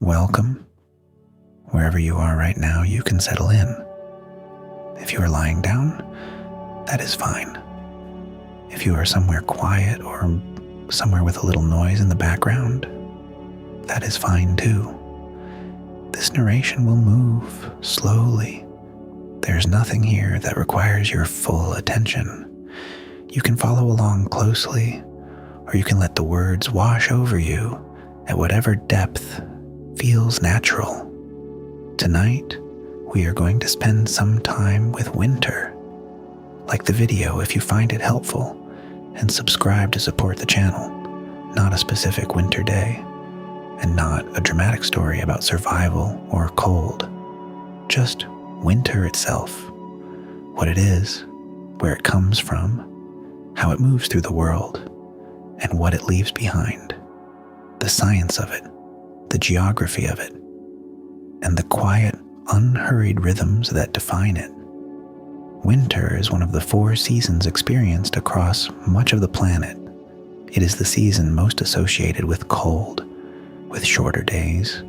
Welcome. Wherever you are right now, you can settle in. If you are lying down, that is fine. If you are somewhere quiet or somewhere with a little noise in the background, that is fine too. This narration will move slowly. There's nothing here that requires your full attention. You can follow along closely, or you can let the words wash over you at whatever depth feels natural. Tonight, we are going to spend some time with winter. Like the video if you find it helpful, and subscribe to support the channel. Not a specific winter day, and not a dramatic story about survival or cold. Just winter itself. What it is, where it comes from, how it moves through the world, and what it leaves behind. The science of it, the geography of it, and the quiet, unhurried rhythms that define it. Winter is one of the 4 seasons experienced across much of the planet. It is the season most associated with cold, with shorter days,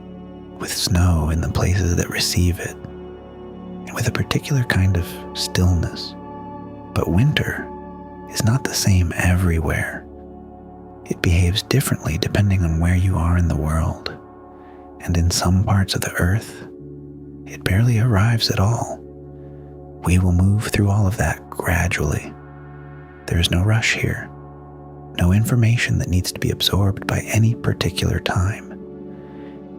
with snow in the places that receive it, and with a particular kind of stillness. But winter is not the same everywhere. It behaves differently depending on where you are in the world. And in some parts of the earth, it barely arrives at all. We will move through all of that gradually. There is no rush here, no information that needs to be absorbed by any particular time.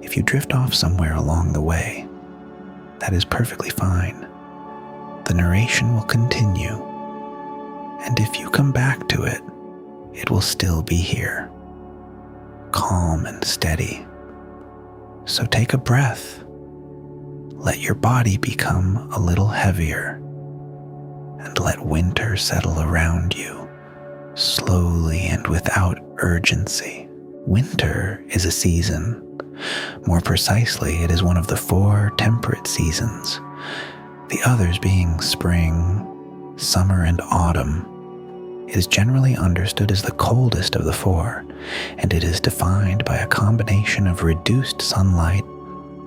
If you drift off somewhere along the way, that is perfectly fine. The narration will continue, and if you come back to it, it will still be here, calm and steady. So take a breath. Let your body become a little heavier, and let winter settle around you, slowly and without urgency. Winter is a season. More precisely, it is one of the 4 temperate seasons, the others being spring, summer, and autumn. It is generally understood as the coldest of the 4, and it is defined by a combination of reduced sunlight,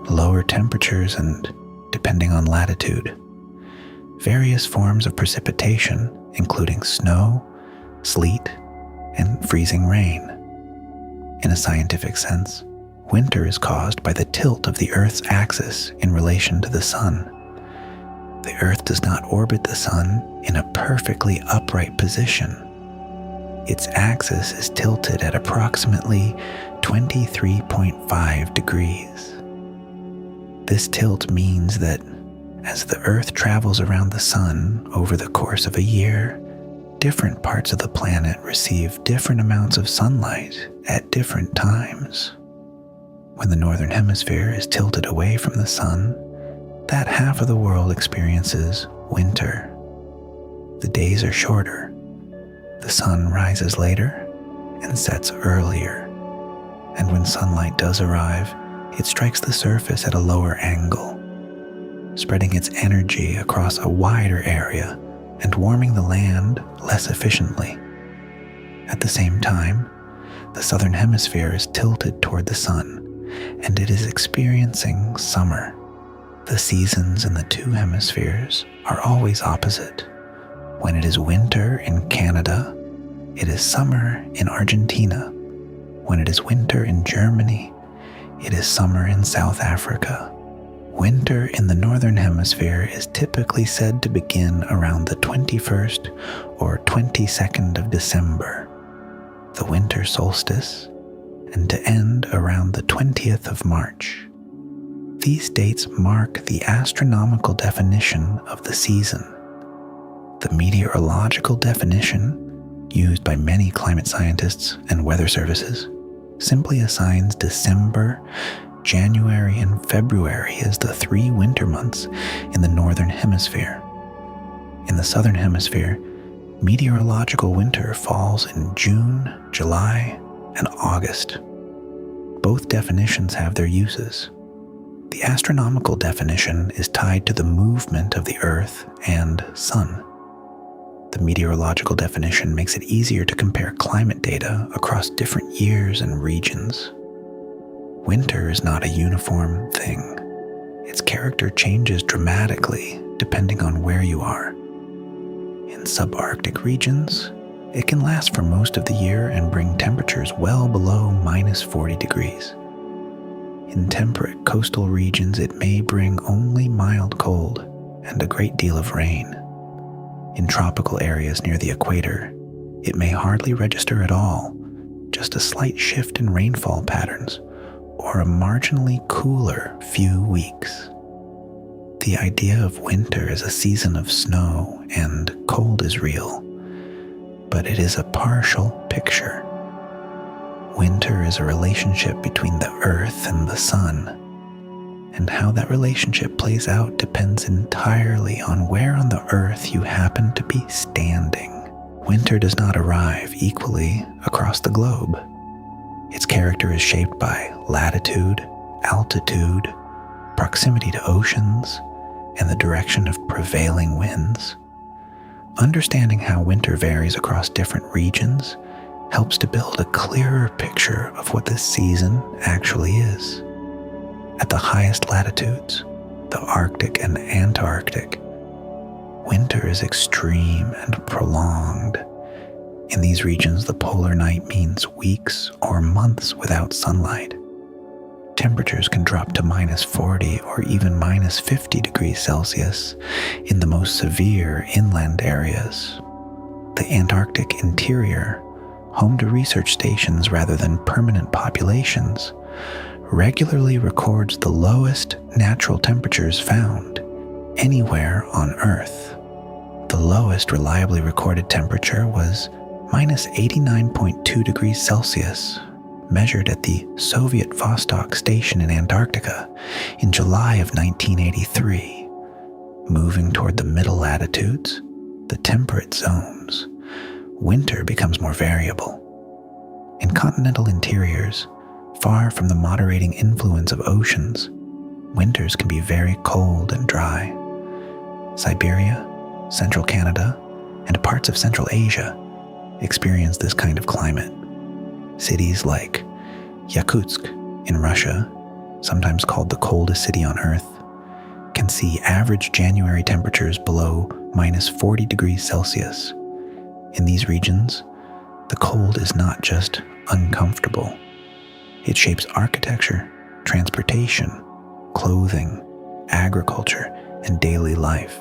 lower temperatures, and, depending on latitude, various forms of precipitation, including snow, sleet, and freezing rain. In a scientific sense, winter is caused by the tilt of the Earth's axis in relation to the sun. The Earth does not orbit the sun in a perfectly upright position. Its axis is tilted at approximately 23.5 degrees. This tilt means that as the Earth travels around the sun over the course of a year, different parts of the planet receive different amounts of sunlight at different times. When the northern hemisphere is tilted away from the sun, that half of the world experiences winter. The days are shorter. The sun rises later and sets earlier. And when sunlight does arrive, it strikes the surface at a lower angle, spreading its energy across a wider area and warming the land less efficiently. At the same time, the southern hemisphere is tilted toward the sun, and it is experiencing summer. The seasons in the 2 hemispheres are always opposite. When it is winter in Canada, it is summer in Argentina. When it is winter in Germany, it is summer in South Africa. Winter in the northern hemisphere is typically said to begin around the 21st or 22nd of December, the winter solstice, and to end around the 20th of March. These dates mark the astronomical definition of the season. The meteorological definition, used by many climate scientists and weather services, simply assigns December, January, and February as the 3 winter months in the northern hemisphere. In the southern hemisphere, meteorological winter falls in June, July, and August. Both definitions have their uses. The astronomical definition is tied to the movement of the Earth and Sun. The meteorological definition makes it easier to compare climate data across different years and regions. Winter is not a uniform thing. Its character changes dramatically depending on where you are. In subarctic regions, it can last for most of the year and bring temperatures well below -40 degrees. In temperate coastal regions, it may bring only mild cold and a great deal of rain. In tropical areas near the equator, it may hardly register at all, just a slight shift in rainfall patterns or a marginally cooler few weeks. The idea of winter as a season of snow and cold is real, but it is a partial picture. Winter is a relationship between the earth and the sun, and how that relationship plays out depends entirely on where on the earth you happen to be standing. Winter does not arrive equally across the globe. Its character is shaped by latitude, altitude, proximity to oceans, and the direction of prevailing winds. Understanding how winter varies across different regions helps to build a clearer picture of what this season actually is. At the highest latitudes, the Arctic and Antarctic, winter is extreme and prolonged. In these regions, the polar night means weeks or months without sunlight. Temperatures can drop to -40 or even -50 degrees Celsius in the most severe inland areas. The Antarctic interior, home to research stations rather than permanent populations, regularly records the lowest natural temperatures found anywhere on Earth. The lowest reliably recorded temperature was -89.2 degrees Celsius, measured at the Soviet Vostok station in Antarctica in July of 1983. Moving toward the middle latitudes, the temperate zones, winter becomes more variable. In continental interiors, far from the moderating influence of oceans, winters can be very cold and dry. Siberia, central Canada, and parts of Central Asia experience this kind of climate. Cities like Yakutsk in Russia, sometimes called the coldest city on Earth, can see average January temperatures below -40 degrees Celsius. In these regions, the cold is not just uncomfortable. It shapes architecture, transportation, clothing, agriculture, and daily life.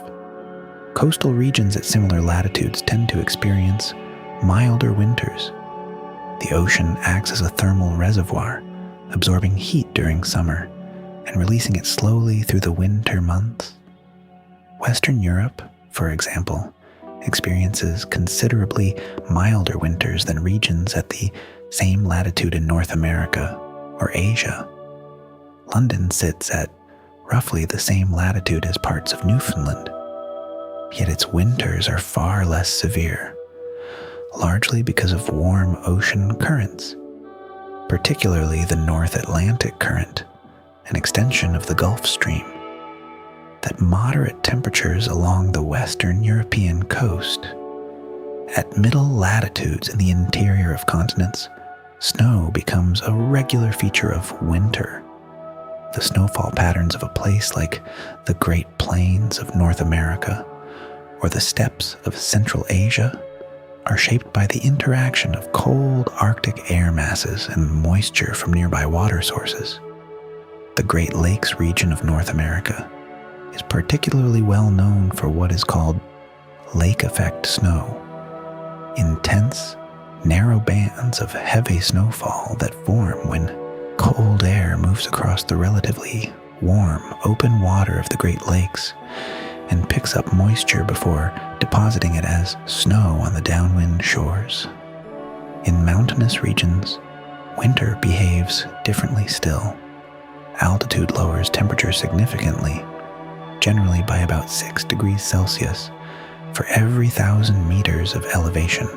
Coastal regions at similar latitudes tend to experience milder winters. The ocean acts as a thermal reservoir, absorbing heat during summer and releasing it slowly through the winter months. Western Europe, for example, experiences considerably milder winters than regions at the same latitude in North America or Asia. London sits at roughly the same latitude as parts of Newfoundland, yet its winters are far less severe, largely because of warm ocean currents, particularly the North Atlantic Current, an extension of the Gulf Stream. That moderate temperatures along the Western European coast. At middle latitudes in the interior of continents, snow becomes a regular feature of winter. The snowfall patterns of a place like the Great Plains of North America or the steppes of Central Asia are shaped by the interaction of cold Arctic air masses and moisture from nearby water sources. The Great Lakes region of North America is particularly well known for what is called lake effect snow, intense, narrow bands of heavy snowfall that form when cold air moves across the relatively warm, open water of the Great Lakes and picks up moisture before depositing it as snow on the downwind shores. In mountainous regions, winter behaves differently still. Altitude lowers temperature significantly, generally by about 6 degrees Celsius for every 1,000 meters of elevation.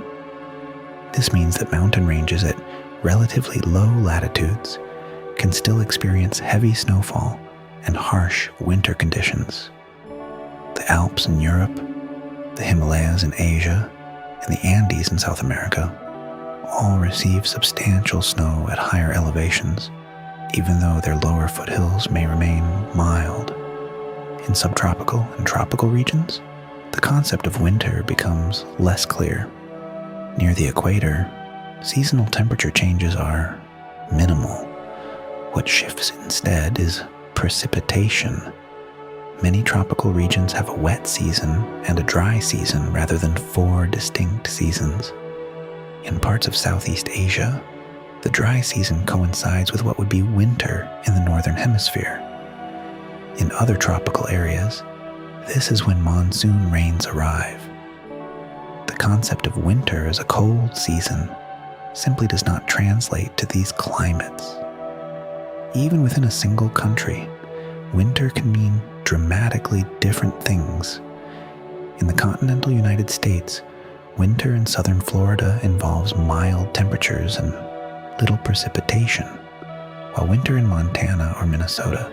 This means that mountain ranges at relatively low latitudes can still experience heavy snowfall and harsh winter conditions. The Alps in Europe, the Himalayas in Asia, and the Andes in South America all receive substantial snow at higher elevations, even though their lower foothills may remain mild. In subtropical and tropical regions, the concept of winter becomes less clear. Near the equator, seasonal temperature changes are minimal. What shifts instead is precipitation. Many tropical regions have a wet season and a dry season rather than 4 distinct seasons. In parts of Southeast Asia, the dry season coincides with what would be winter in the northern hemisphere. In other tropical areas, this is when monsoon rains arrive. The concept of winter as a cold season simply does not translate to these climates. Even within a single country, winter can mean dramatically different things. In the continental United States, winter in southern Florida involves mild temperatures and little precipitation, while winter in Montana or Minnesota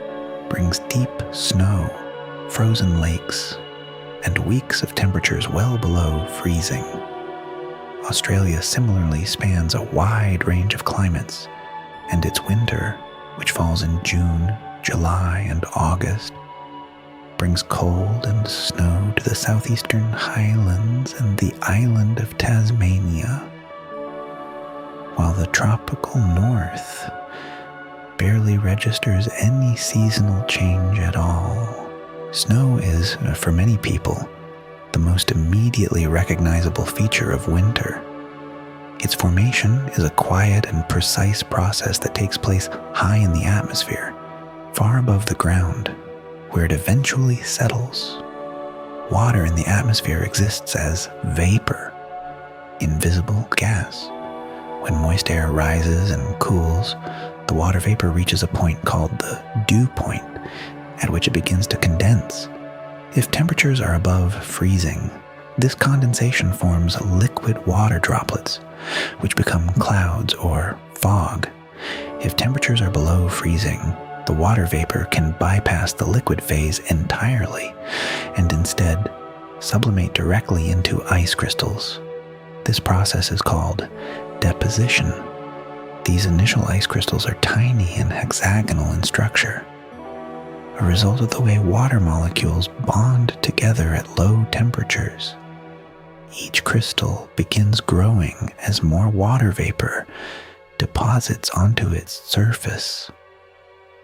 brings deep snow, frozen lakes, and weeks of temperatures well below freezing. Australia similarly spans a wide range of climates, and its winter, which falls in June, July, and August, brings cold and snow to the southeastern highlands and the island of Tasmania, while the tropical north barely registers any seasonal change at all. Snow is, for many people, the most immediately recognizable feature of winter. Its formation is a quiet and precise process that takes place high in the atmosphere, far above the ground, where it eventually settles. Water in the atmosphere exists as vapor, invisible gas. When moist air rises and cools, the water vapor reaches a point called the dew point, at which it begins to condense. If temperatures are above freezing, this condensation forms liquid water droplets, which become clouds or fog. If temperatures are below freezing, the water vapor can bypass the liquid phase entirely and instead sublimate directly into ice crystals. This process is called deposition. These initial ice crystals are tiny and hexagonal in structure, a result of the way water molecules bond together at low temperatures. Each crystal begins growing as more water vapor deposits onto its surface.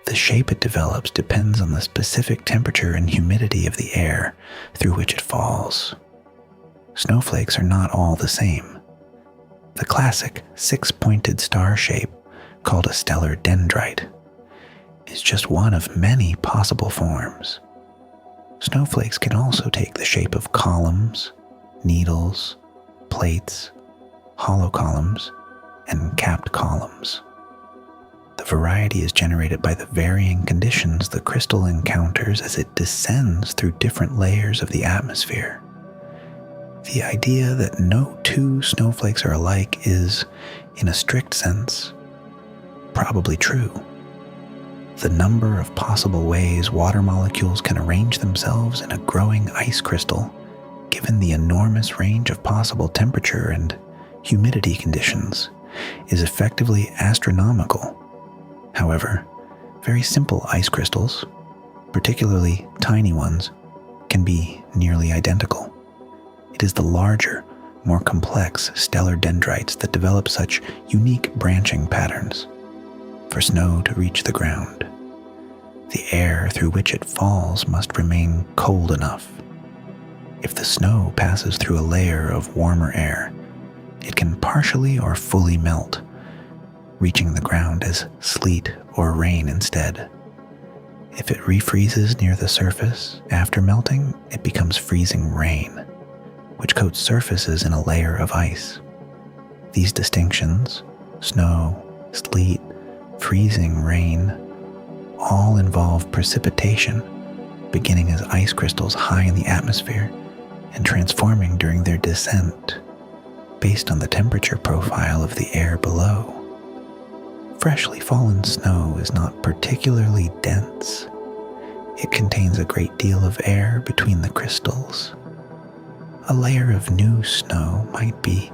The shape it develops depends on the specific temperature and humidity of the air through which it falls. Snowflakes are not all the same. The classic 6-pointed star shape, called a stellar dendrite, is just one of many possible forms. Snowflakes can also take the shape of columns, needles, plates, hollow columns, and capped columns. The variety is generated by the varying conditions the crystal encounters as it descends through different layers of the atmosphere. The idea that no two snowflakes are alike is, in a strict sense, probably true. The number of possible ways water molecules can arrange themselves in a growing ice crystal, given the enormous range of possible temperature and humidity conditions, is effectively astronomical. However, very simple ice crystals, particularly tiny ones, can be nearly identical. It is the larger, more complex stellar dendrites that develop such unique branching patterns for snow to reach the ground. The air through which it falls must remain cold enough. If the snow passes through a layer of warmer air, it can partially or fully melt, reaching the ground as sleet or rain instead. If it refreezes near the surface after melting, it becomes freezing rain, which coats surfaces in a layer of ice. These distinctions, snow, sleet, freezing rain, all involve precipitation, beginning as ice crystals high in the atmosphere and transforming during their descent, based on the temperature profile of the air below. Freshly fallen snow is not particularly dense. It contains a great deal of air between the crystals. A layer of new snow might be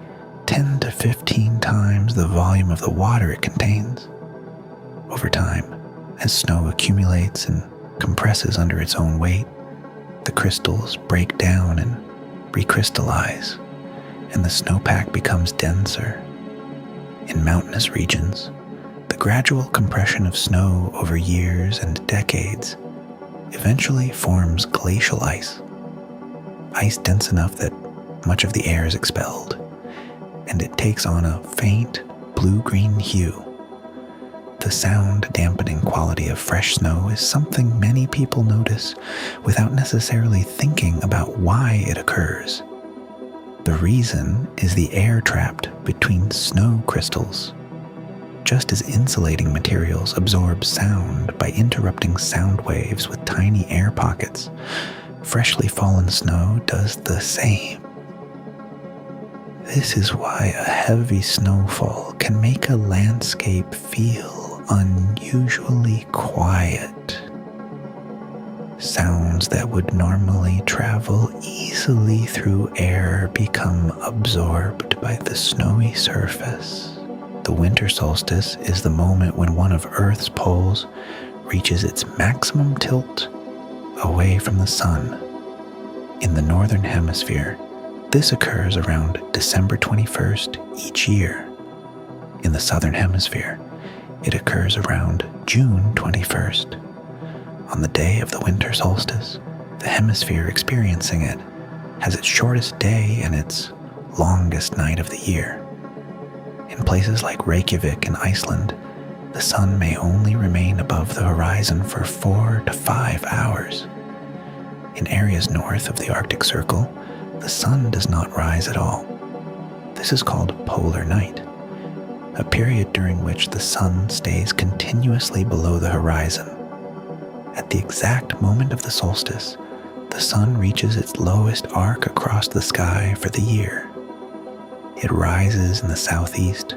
10 to 15 times the volume of the water it contains. Over time, as snow accumulates and compresses under its own weight, the crystals break down and recrystallize, and the snowpack becomes denser. In mountainous regions, the gradual compression of snow over years and decades eventually forms glacial ice. Ice dense enough that much of the air is expelled, and it takes on a faint blue-green hue. The sound-dampening quality of fresh snow is something many people notice without necessarily thinking about why it occurs. The reason is the air trapped between snow crystals. Just as insulating materials absorb sound by interrupting sound waves with tiny air pockets, freshly fallen snow does the same. This is why a heavy snowfall can make a landscape feel unusually quiet. Sounds that would normally travel easily through air become absorbed by the snowy surface. The winter solstice is the moment when one of Earth's poles reaches its maximum tilt away from the sun. In the northern hemisphere, this occurs around December 21st each year. In the southern hemisphere, it occurs around June 21st. On the day of the winter solstice, the hemisphere experiencing it has its shortest day and its longest night of the year. In places like Reykjavik in Iceland, the sun may only remain above the horizon for 4 to 5 hours. In areas north of the Arctic Circle, the sun does not rise at all. This is called polar night, a period during which the sun stays continuously below the horizon. At the exact moment of the solstice, the sun reaches its lowest arc across the sky for the year. It rises in the southeast,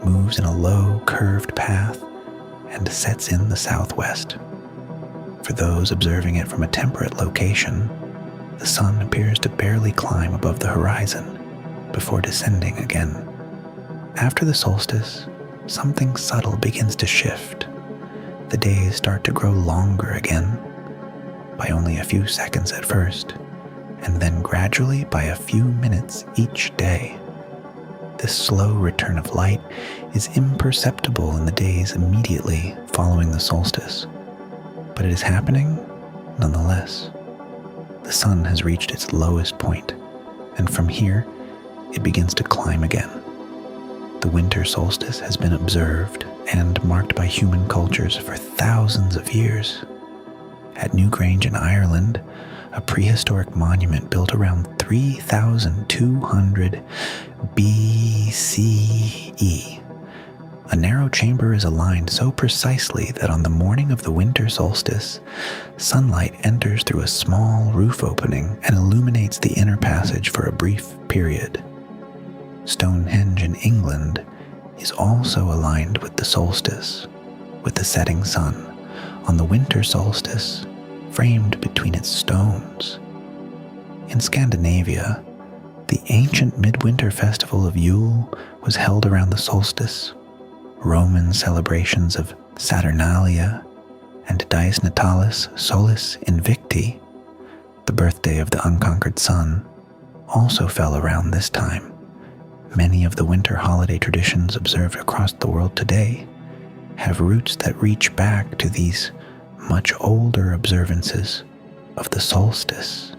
moves in a low, curved path, and sets in the southwest. For those observing it from a temperate location, the sun appears to barely climb above the horizon before descending again. After the solstice, something subtle begins to shift. The days start to grow longer again, by only a few seconds at first, and then gradually by a few minutes each day. This slow return of light is imperceptible in the days immediately following the solstice, but it is happening nonetheless. The sun has reached its lowest point, and from here, it begins to climb again. The winter solstice has been observed and marked by human cultures for thousands of years. At Newgrange in Ireland, a prehistoric monument built around 3200 BCE, a narrow chamber is aligned so precisely that on the morning of the winter solstice, sunlight enters through a small roof opening and illuminates the inner passage for a brief period. Stonehenge in England is also aligned with the solstice, with the setting sun on the winter solstice framed between its stones. In Scandinavia, the ancient midwinter festival of Yule was held around the solstice. Roman celebrations of Saturnalia and Dies Natalis Solis Invicti, the birthday of the unconquered sun, also fell around this time. Many of the winter holiday traditions observed across the world today have roots that reach back to these much older observances of the solstice.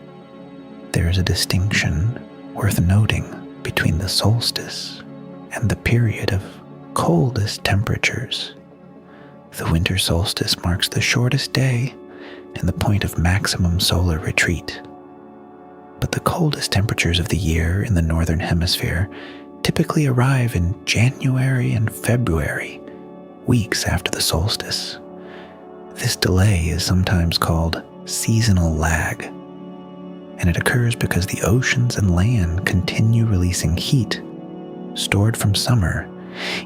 There is a distinction worth noting between the solstice and the period of coldest temperatures. The winter solstice marks the shortest day and the point of maximum solar retreat. But the coldest temperatures of the year in the northern hemisphere typically arrive in January and February, weeks after the solstice. This delay is sometimes called seasonal lag, and it occurs because the oceans and land continue releasing heat stored from summer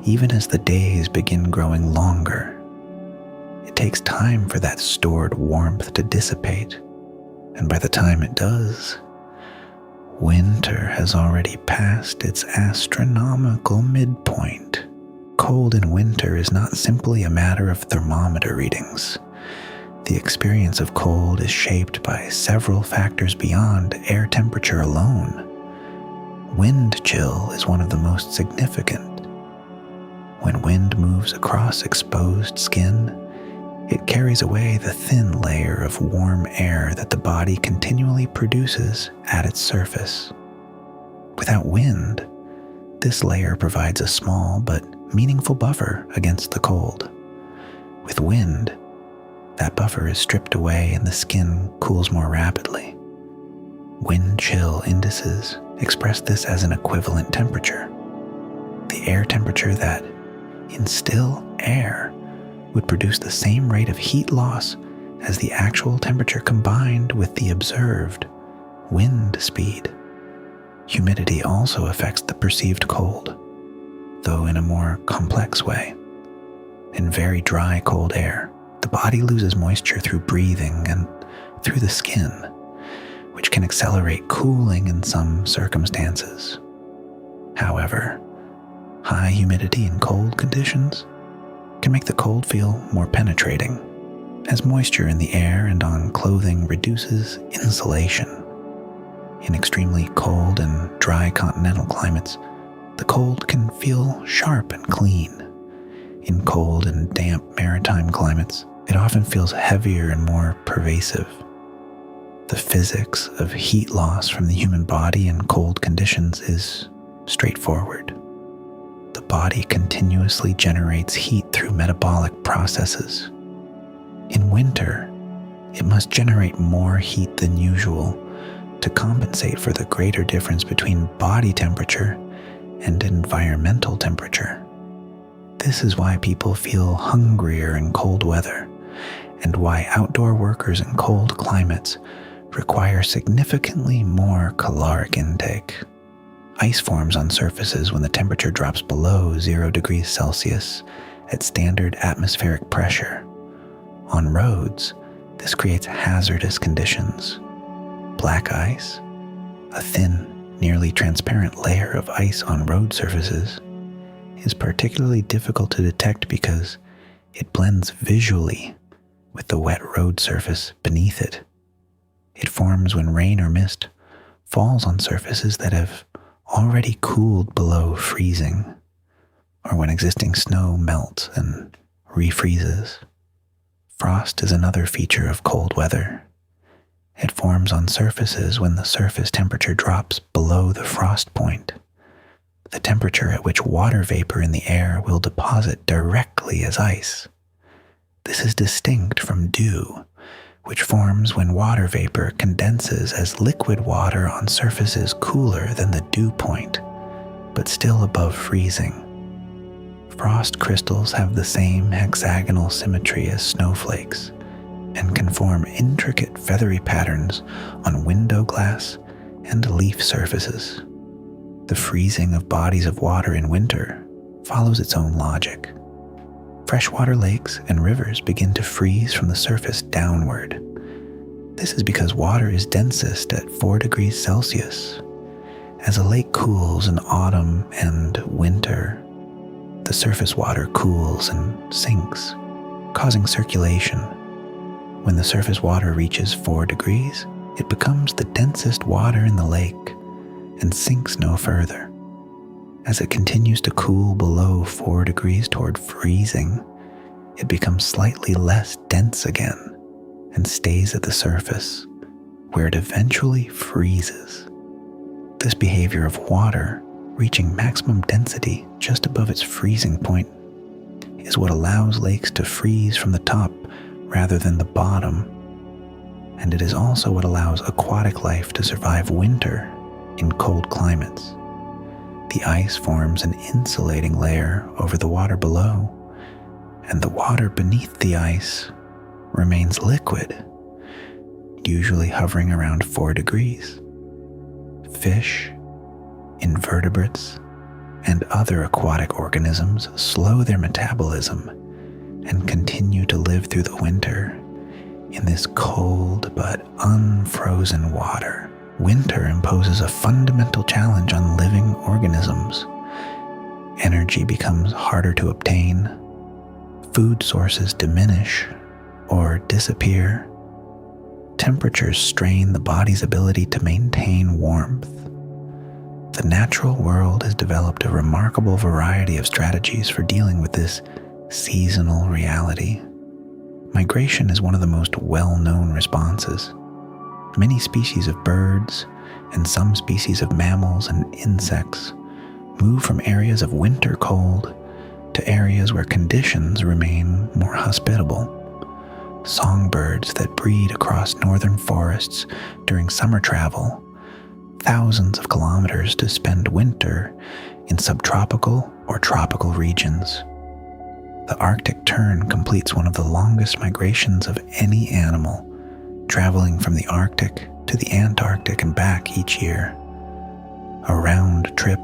even as the days begin growing longer. It takes time for that stored warmth to dissipate, and by the time it does, winter has already passed its astronomical midpoint. cold in winter is not simply a matter of thermometer readings. The experience of cold is shaped by several factors beyond air temperature alone. Wind chill is one of the most significant. When wind moves across exposed skin, it carries away the thin layer of warm air that the body continually produces at its surface. Without wind, this layer provides a small but meaningful buffer against the cold. With wind, that buffer is stripped away and the skin cools more rapidly. Wind chill indices express this as an equivalent temperature. The air temperature that, in still air, would produce the same rate of heat loss as the actual temperature combined with the observed wind speed. Humidity also affects the perceived cold, though in a more complex way. In very dry, cold air, the body loses moisture through breathing and through the skin, which can accelerate cooling in some circumstances. However, high humidity in cold conditions can make the cold feel more penetrating, as moisture in the air and on clothing reduces insulation. In extremely cold and dry continental climates, the cold can feel sharp and clean. In cold and damp maritime climates, it often feels heavier and more pervasive. The physics of heat loss from the human body in cold conditions is straightforward. The body continuously generates heat through metabolic processes. In winter, it must generate more heat than usual to compensate for the greater difference between body temperature and environmental temperature. This is why people feel hungrier in cold weather, and why outdoor workers in cold climates require significantly more caloric intake. Ice forms on surfaces when the temperature drops below 0 degrees Celsius at standard atmospheric pressure. On roads, this creates hazardous conditions. Black ice, a thin, nearly transparent layer of ice on road surfaces, is particularly difficult to detect because it blends visually with the wet road surface beneath it. It forms when rain or mist falls on surfaces that have already cooled below freezing, or when existing snow melts and refreezes. Frost is another feature of cold weather. It forms on surfaces when the surface temperature drops below the frost point, the temperature at which water vapor in the air will deposit directly as ice. This is distinct from dew, which forms when water vapor condenses as liquid water on surfaces cooler than the dew point, but still above freezing. Frost crystals have the same hexagonal symmetry as snowflakes, and can form intricate feathery patterns on window glass and leaf surfaces. The freezing of bodies of water in winter follows its own logic. Freshwater lakes and rivers begin to freeze from the surface downward. This is because water is densest at 4 degrees Celsius. As a lake cools in autumn and winter, the surface water cools and sinks, causing circulation. When the surface water reaches 4 degrees, it becomes the densest water in the lake and sinks no further. As it continues to cool below 4 degrees toward freezing, it becomes slightly less dense again and stays at the surface, where it eventually freezes. This behavior of water reaching maximum density just above its freezing point is what allows lakes to freeze from the top rather than the bottom, and it is also what allows aquatic life to survive winter in cold climates. The ice forms an insulating layer over the water below, and the water beneath the ice remains liquid, usually hovering around 4 degrees. Fish, invertebrates, and other aquatic organisms slow their metabolism and continue to live through the winter in this cold but unfrozen water. Winter imposes a fundamental challenge on living organisms. Energy becomes harder to obtain, food sources diminish or disappear, temperatures strain the body's ability to maintain warmth. The natural world has developed a remarkable variety of strategies for dealing with this seasonal reality. Migration is one of the most well-known responses. Many species of birds and some species of mammals and insects move from areas of winter cold to areas where conditions remain more hospitable. Songbirds that breed across northern forests during summer travel thousands of kilometers to spend winter in subtropical or tropical regions. The Arctic tern completes one of the longest migrations of any animal, traveling from the Arctic to the Antarctic and back each year. A round trip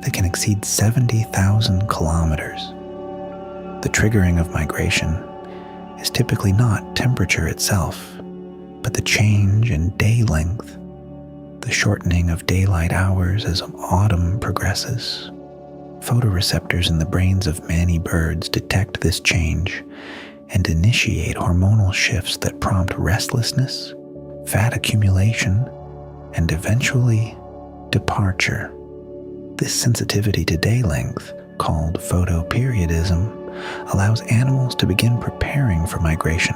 that can exceed 70,000 kilometers. The triggering of migration is typically not temperature itself, but the change in day length, the shortening of daylight hours as autumn progresses. Photoreceptors in the brains of many birds detect this change and initiate hormonal shifts that prompt restlessness, fat accumulation, and eventually departure. This sensitivity to day length, called photoperiodism, allows animals to begin preparing for migration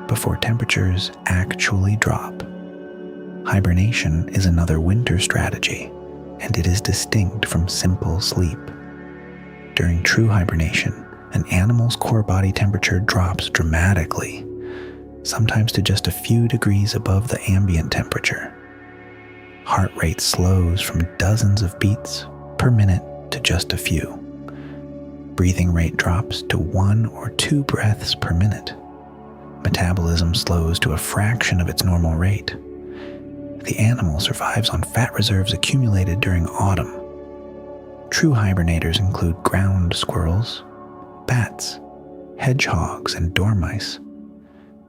before temperatures actually drop. Hibernation is another winter strategy, and it is distinct from simple sleep. During true hibernation, an animal's core body temperature drops dramatically, sometimes to just a few degrees above the ambient temperature. Heart rate slows from dozens of beats per minute to just a few. Breathing rate drops to 1 or 2 breaths per minute. Metabolism slows to a fraction of its normal rate. The animal survives on fat reserves accumulated during autumn. True hibernators include ground squirrels, bats, hedgehogs, and dormice.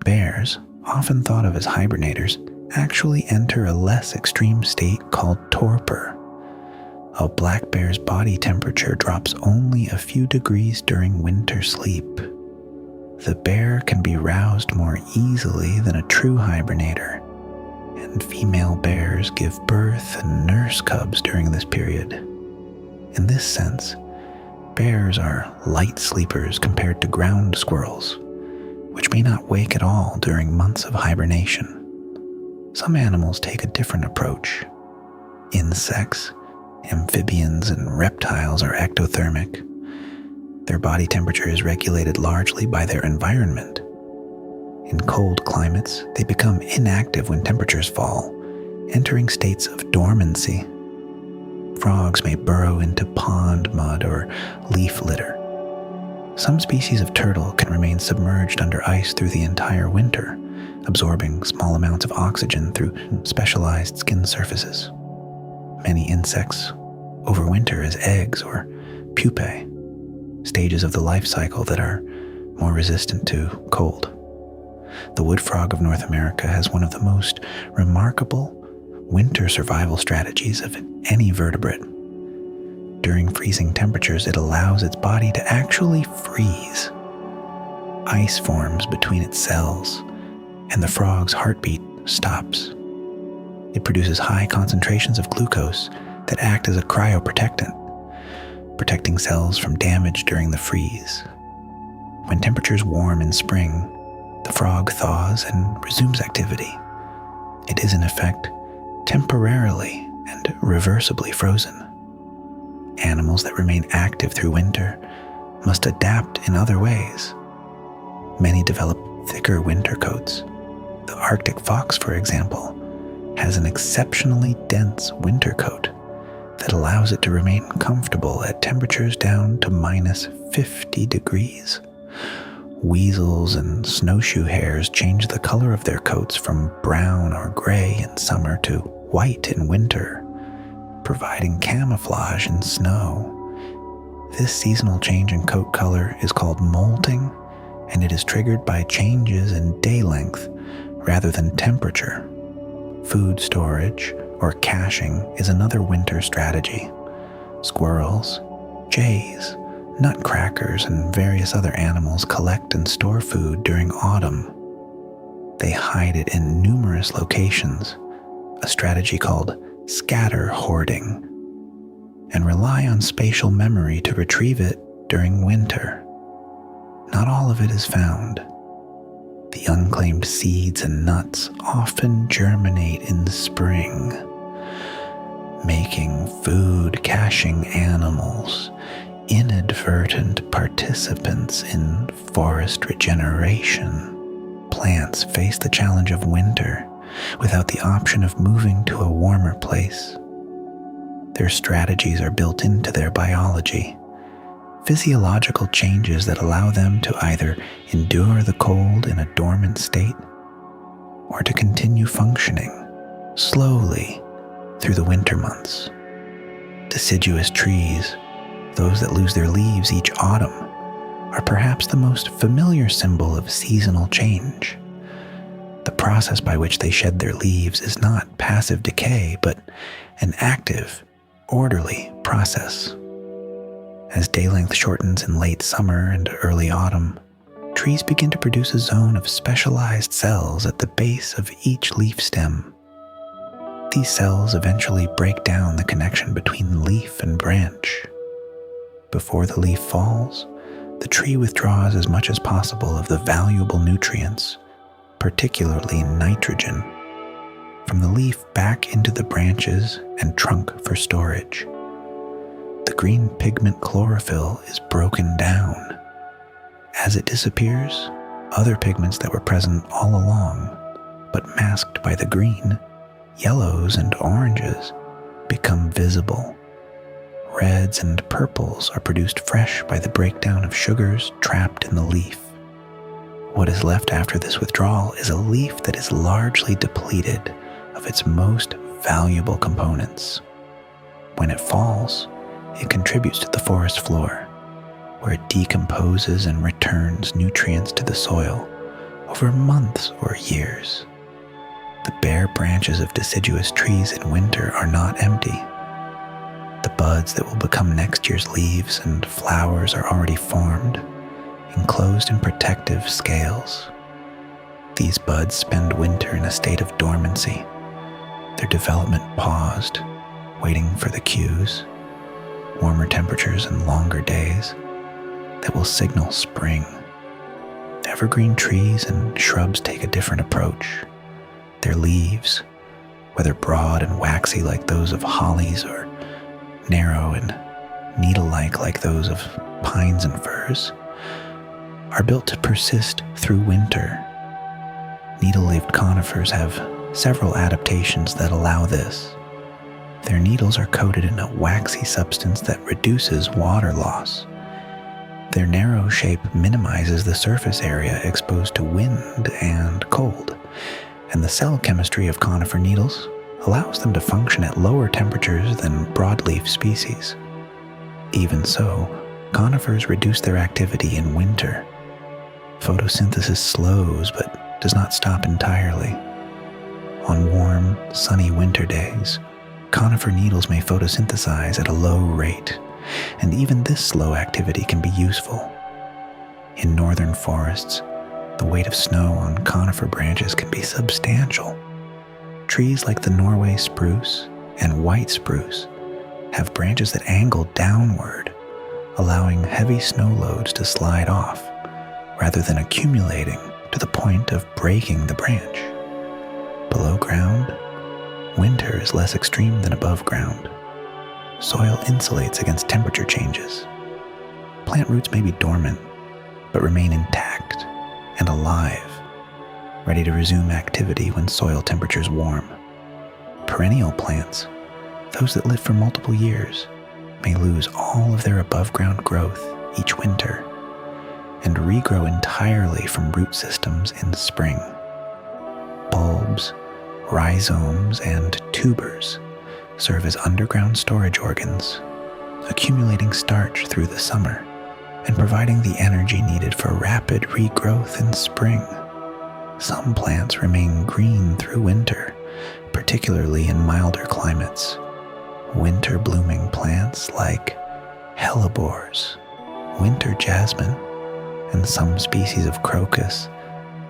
Bears, often thought of as hibernators, actually enter a less extreme state called torpor. A black bear's body temperature drops only a few degrees during winter sleep. The bear can be roused more easily than a true hibernator, and female bears give birth and nurse cubs during this period. In this sense, bears are light sleepers compared to ground squirrels, which may not wake at all during months of hibernation. Some animals take a different approach. Insects, amphibians, and reptiles are ectothermic. Their body temperature is regulated largely by their environment. In cold climates, they become inactive when temperatures fall, entering states of dormancy. Frogs may burrow into pond mud or leaf litter. Some species of turtle can remain submerged under ice through the entire winter, absorbing small amounts of oxygen through specialized skin surfaces. Many insects overwinter as eggs or pupae, stages of the life cycle that are more resistant to cold. The wood frog of North America has one of the most remarkable winter survival strategies of any vertebrate. During freezing temperatures, it allows its body to actually freeze. Ice forms between its cells, and the frog's heartbeat stops. It produces high concentrations of glucose that act as a cryoprotectant, protecting cells from damage during the freeze. When temperatures warm in spring, the frog thaws and resumes activity. It is in effect temporarily and reversibly frozen. Animals that remain active through winter must adapt in other ways. Many develop thicker winter coats. The Arctic fox, for example, has an exceptionally dense winter coat that allows it to remain comfortable at temperatures down to minus 50 degrees. Weasels and snowshoe hares change the color of their coats from brown or gray in summer to white in winter, providing camouflage in snow. This seasonal change in coat color is called molting, and it is triggered by changes in day length rather than temperature. Food storage or caching is another winter strategy. Squirrels, Jays, nutcrackers, and various other animals collect and store food during autumn. They hide it in numerous locations, a strategy called scatter hoarding, and rely on spatial memory to retrieve it during winter. Not all of it is found. The unclaimed seeds and nuts often germinate in spring, making food-caching animals inadvertent participants in forest regeneration. Plants face the challenge of winter without the option of moving to a warmer place. Their strategies are built into their biology, physiological changes that allow them to either endure the cold in a dormant state or to continue functioning slowly through the winter months. Deciduous trees, those that lose their leaves each autumn, are perhaps the most familiar symbol of seasonal change. The process by which they shed their leaves is not passive decay, but an active, orderly process. As day length shortens in late summer and early autumn, trees begin to produce a zone of specialized cells at the base of each leaf stem. These cells eventually break down the connection between leaf and branch. Before the leaf falls, the tree withdraws as much as possible of the valuable nutrients, particularly nitrogen, from the leaf back into the branches and trunk for storage. The green pigment chlorophyll is broken down. As it disappears, other pigments that were present all along, but masked by the green, yellows and oranges, become visible. Reds and purples are produced fresh by the breakdown of sugars trapped in the leaf. What is left after this withdrawal is a leaf that is largely depleted of its most valuable components. When it falls, it contributes to the forest floor, where it decomposes and returns nutrients to the soil over months or years. The bare branches of deciduous trees in winter are not empty. The buds that will become next year's leaves and flowers are already formed, enclosed in protective scales. These buds spend winter in a state of dormancy, their development paused, waiting for the cues, warmer temperatures and longer days that will signal spring. Evergreen trees and shrubs take a different approach. Their leaves, whether broad and waxy like those of hollies or narrow and needle-like like those of pines and firs, are built to persist through winter. Needle-leaved conifers have several adaptations that allow this. Their needles are coated in a waxy substance that reduces water loss. Their narrow shape minimizes the surface area exposed to wind and cold, and the cell chemistry of conifer needles allows them to function at lower temperatures than broadleaf species. Even so, conifers reduce their activity in winter. Photosynthesis slows but does not stop entirely. On warm, sunny winter days, conifer needles may photosynthesize at a low rate, and even this slow activity can be useful. In northern forests, the weight of snow on conifer branches can be substantial. Trees like the Norway spruce and white spruce have branches that angle downward, allowing heavy snow loads to slide off, rather than accumulating to the point of breaking the branch. Below ground, winter is less extreme than above ground. Soil insulates against temperature changes. Plant roots may be dormant, but remain intact and alive, ready to resume activity when soil temperatures warm. Perennial plants, those that live for multiple years, may lose all of their above-ground growth each winter and regrow entirely from root systems in spring. Bulbs, rhizomes, and tubers serve as underground storage organs, accumulating starch through the summer and providing the energy needed for rapid regrowth in spring. Some plants remain green through winter, particularly in milder climates. Winter blooming plants like hellebores, winter jasmine, and some species of crocus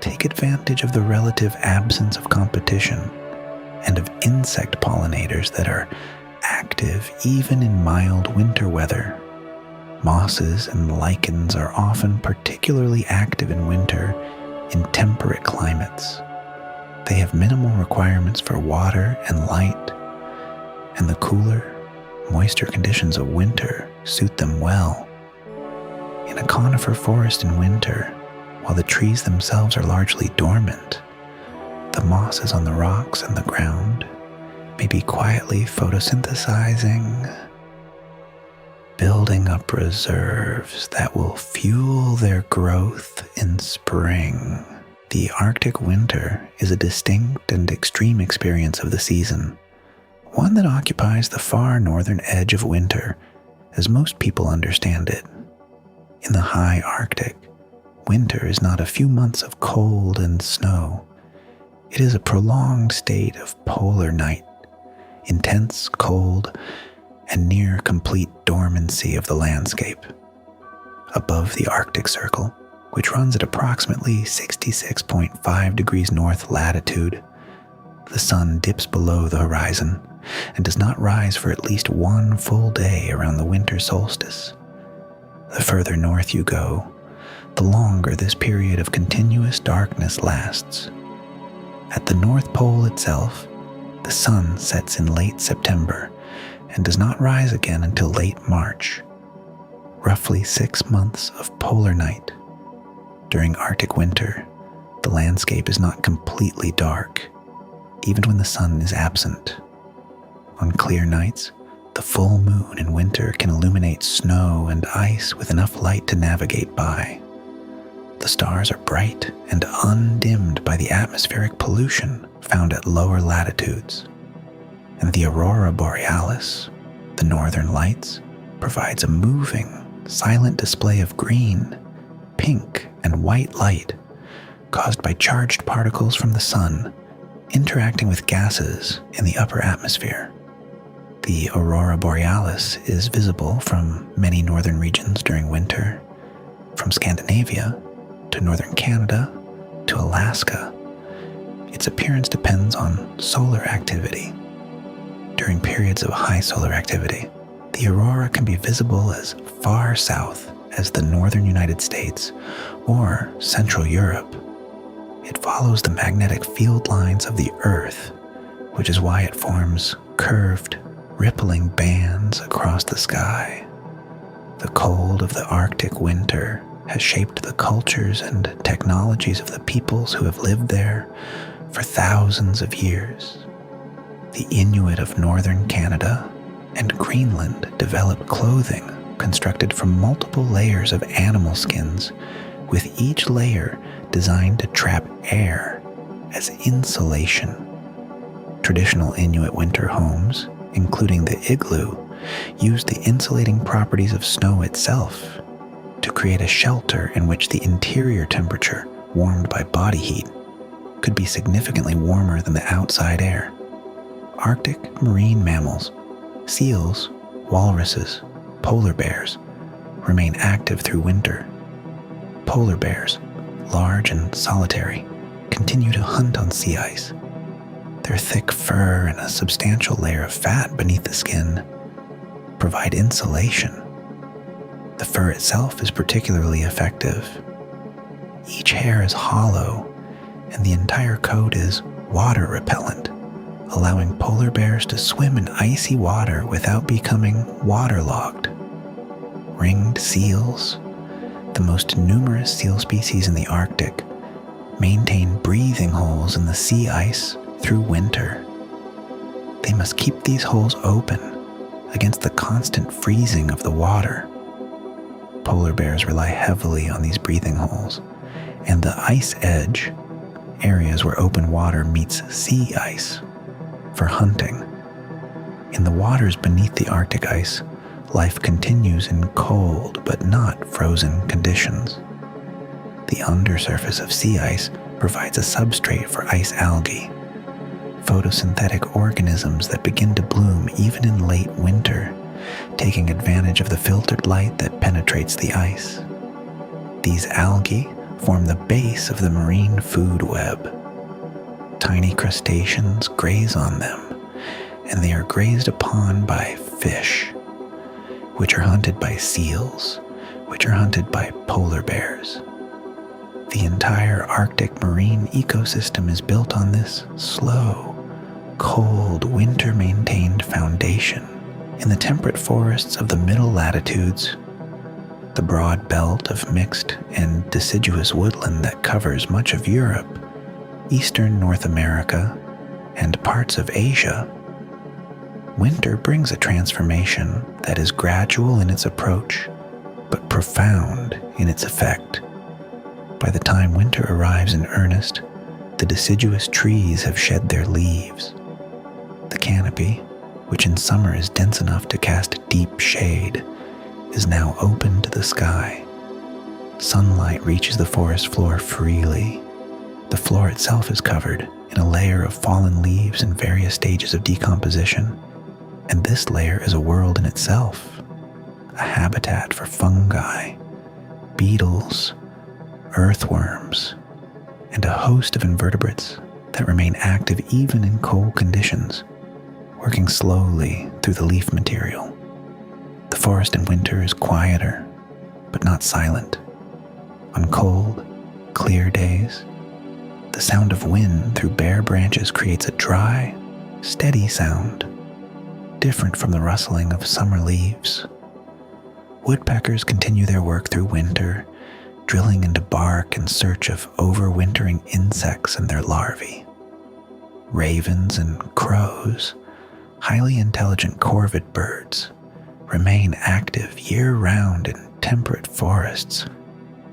take advantage of the relative absence of competition and of insect pollinators that are active even in mild winter weather. Mosses and lichens are often particularly active in winter in temperate climates. They have minimal requirements for water and light, and the cooler, moister conditions of winter suit them well. In a conifer forest in winter, while the trees themselves are largely dormant, the mosses on the rocks and the ground may be quietly photosynthesizing, building up reserves that will fuel their growth in spring. The Arctic winter is a distinct and extreme experience of the season, one that occupies the far northern edge of winter as most people understand it. In the high Arctic, winter is not a few months of cold and snow. It is a prolonged state of polar night, intense cold, and near complete dormancy of the landscape. Above the Arctic Circle, which runs at approximately 66.5 degrees north latitude, the sun dips below the horizon and does not rise for at least one full day around the winter solstice. The further north you go, the longer this period of continuous darkness lasts. At the North Pole itself, the sun sets in late September and does not rise again until late March. Roughly 6 months of polar night. During Arctic winter, the landscape is not completely dark, even when the sun is absent. On clear nights, the full moon in winter can illuminate snow and ice with enough light to navigate by. The stars are bright and undimmed by the atmospheric pollution found at lower latitudes. And the aurora borealis, the northern lights, provides a moving, silent display of green, pink, and white light caused by charged particles from the sun interacting with gases in the upper atmosphere. The aurora borealis is visible from many northern regions during winter, from Scandinavia to northern Canada to Alaska. Its appearance depends on solar activity. During periods of high solar activity, the aurora can be visible as far south as the northern United States or Central Europe. It follows the magnetic field lines of the Earth, which is why it forms curved, rippling bands across the sky. The cold of the Arctic winter has shaped the cultures and technologies of the peoples who have lived there for thousands of years. The Inuit of northern Canada and Greenland developed clothing constructed from multiple layers of animal skins, with each layer designed to trap air as insulation. Traditional Inuit winter homes, including the igloo, use the insulating properties of snow itself to create a shelter in which the interior temperature, warmed by body heat, could be significantly warmer than the outside air. Arctic marine mammals, seals, walruses, polar bears, remain active through winter. Polar bears, large and solitary, continue to hunt on sea ice. Their thick fur and a substantial layer of fat beneath the skin provide insulation. The fur itself is particularly effective. Each hair is hollow, and the entire coat is water repellent, allowing polar bears to swim in icy water without becoming waterlogged. Ringed seals, the most numerous seal species in the Arctic, maintain breathing holes in the sea ice through winter. They must keep these holes open against the constant freezing of the water. Polar bears rely heavily on these breathing holes, and the ice edge, areas where open water meets sea ice, for hunting. In the waters beneath the Arctic ice, life continues in cold but not frozen conditions. The undersurface of sea ice provides a substrate for ice algae, photosynthetic organisms that begin to bloom even in late winter taking advantage of the filtered light that penetrates the ice. These algae form the base of the marine food web. Tiny crustaceans graze on them, and they are grazed upon by fish, which are hunted by seals, which are hunted by polar bears. The entire Arctic marine ecosystem is built on this slow, cold, winter-maintained foundation. In the temperate forests of the middle latitudes, the broad belt of mixed and deciduous woodland that covers much of Europe, eastern North America, and parts of Asia, winter brings a transformation that is gradual in its approach, but profound in its effect. By the time winter arrives in earnest, the deciduous trees have shed their leaves. The canopy, which in summer is dense enough to cast deep shade, is now open to the sky. Sunlight reaches the forest floor freely. The floor itself is covered in a layer of fallen leaves in various stages of decomposition, and this layer is a world in itself, a habitat for fungi, beetles, earthworms, and a host of invertebrates that remain active even in cold conditions, working slowly through the leaf material. The forest in winter is quieter, but not silent. On cold, clear days, the sound of wind through bare branches creates a dry, steady sound, different from the rustling of summer leaves. Woodpeckers continue their work through winter, drilling into bark in search of overwintering insects and their larvae. Ravens and crows, highly intelligent corvid birds, remain active year-round in temperate forests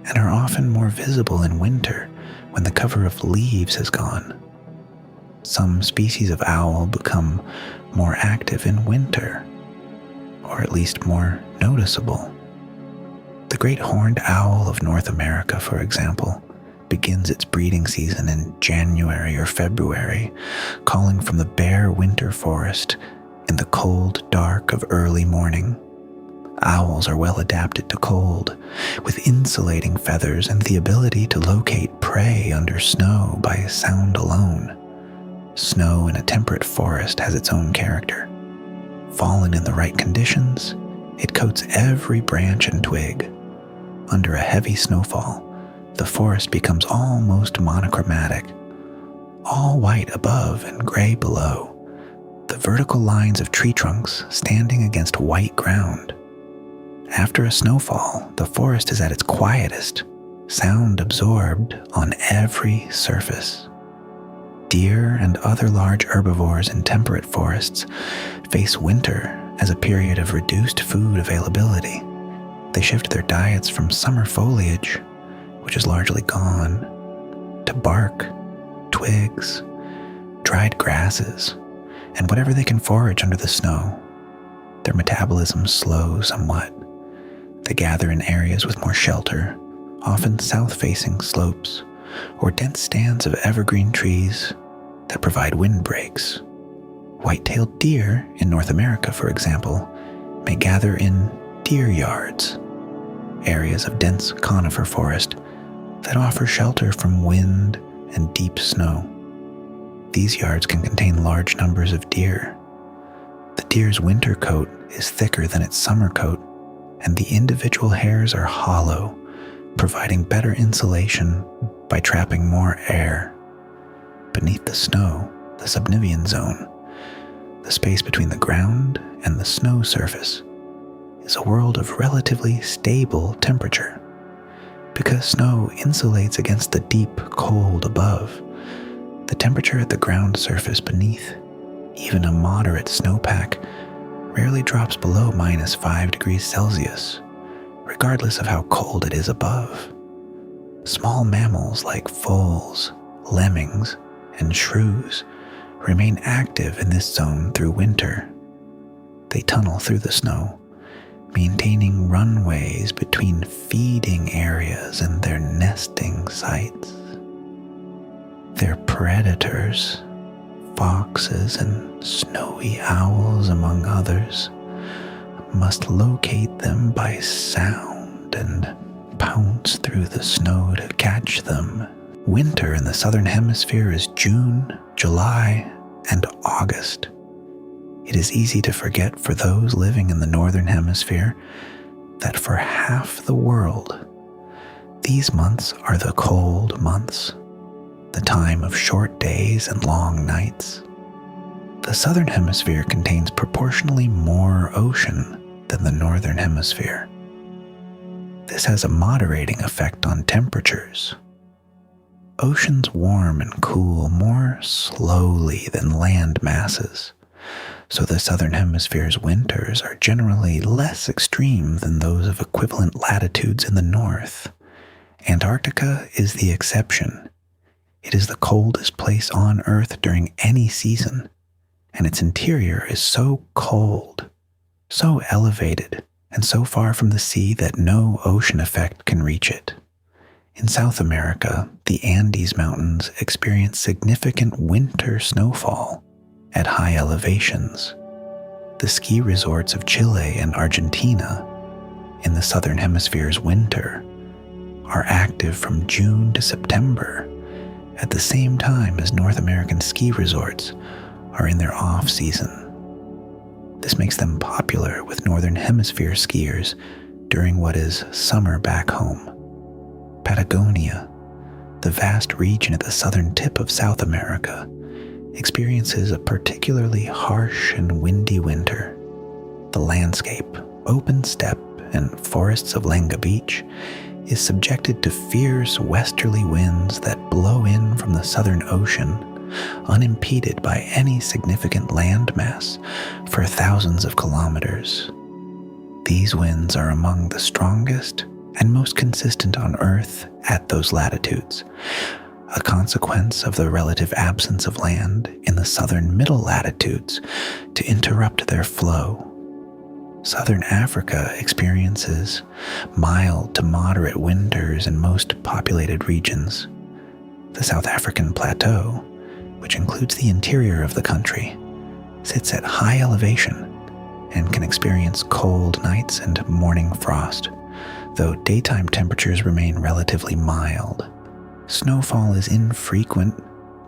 and are often more visible in winter when the cover of leaves has gone. Some species of owl become more active in winter, or at least more noticeable. The great horned owl of North America, for example, begins its breeding season in January or February, calling from the bare winter forest in the cold dark of early morning. Owls are well adapted to cold, with insulating feathers and the ability to locate prey under snow by sound alone. Snow in a temperate forest has its own character. Fallen in the right conditions, it coats every branch and twig. Under a heavy snowfall, the forest becomes almost monochromatic, all white above and gray below, the vertical lines of tree trunks standing against white ground. After a snowfall, the forest is at its quietest, sound absorbed on every surface. Deer and other large herbivores in temperate forests face winter as a period of reduced food availability. They shift their diets from summer foliage, which is largely gone, to bark, twigs, dried grasses, and whatever they can forage under the snow. Their metabolism slows somewhat. They gather in areas with more shelter, often south-facing slopes, or dense stands of evergreen trees that provide windbreaks. White-tailed deer in North America, for example, may gather in deer yards, areas of dense conifer forest that offer shelter from wind and deep snow. These yards can contain large numbers of deer. The deer's winter coat is thicker than its summer coat, and the individual hairs are hollow, providing better insulation by trapping more air. Beneath the snow, the subnivean zone, the space between the ground and the snow surface, is a world of relatively stable temperature. Because snow insulates against the deep cold above, the temperature at the ground surface beneath, even a moderate snowpack, rarely drops below -5 degrees Celsius, regardless of how cold it is above. Small mammals like foals, lemmings, and shrews remain active in this zone through winter. They tunnel through the snow, maintaining runways between feeding areas and their nesting sites. Their predators, foxes and snowy owls among others, must locate them by sound and pounce through the snow to catch them. Winter in the southern hemisphere is June, July, and August. It is easy to forget for those living in the northern hemisphere that for half the world, these months are the cold months, the time of short days and long nights. The southern hemisphere contains proportionally more ocean than the northern hemisphere. This has a moderating effect on temperatures. Oceans warm and cool more slowly than land masses, so the southern hemisphere's winters are generally less extreme than those of equivalent latitudes in the north. Antarctica is the exception. It is the coldest place on Earth during any season, and its interior is so cold, so elevated, and so far from the sea that no ocean effect can reach it. In South America, the Andes Mountains experience significant winter snowfall at high elevations. The ski resorts of Chile and Argentina, in the southern hemisphere's winter, are active from June to September, at the same time as North American ski resorts are in their off-season. This makes them popular with northern hemisphere skiers during what is summer back home. Patagonia, the vast region at the southern tip of South America, experiences a particularly harsh and windy winter. The landscape, open steppe, and forests of Langa Beach is subjected to fierce westerly winds that blow in from the Southern Ocean, unimpeded by any significant landmass for thousands of kilometers. These winds are among the strongest and most consistent on Earth at those latitudes, a consequence of the relative absence of land in the southern middle latitudes to interrupt their flow. Southern Africa experiences mild to moderate winters in most populated regions. The South African Plateau, which includes the interior of the country, sits at high elevation and can experience cold nights and morning frost, though daytime temperatures remain relatively mild. Snowfall is infrequent,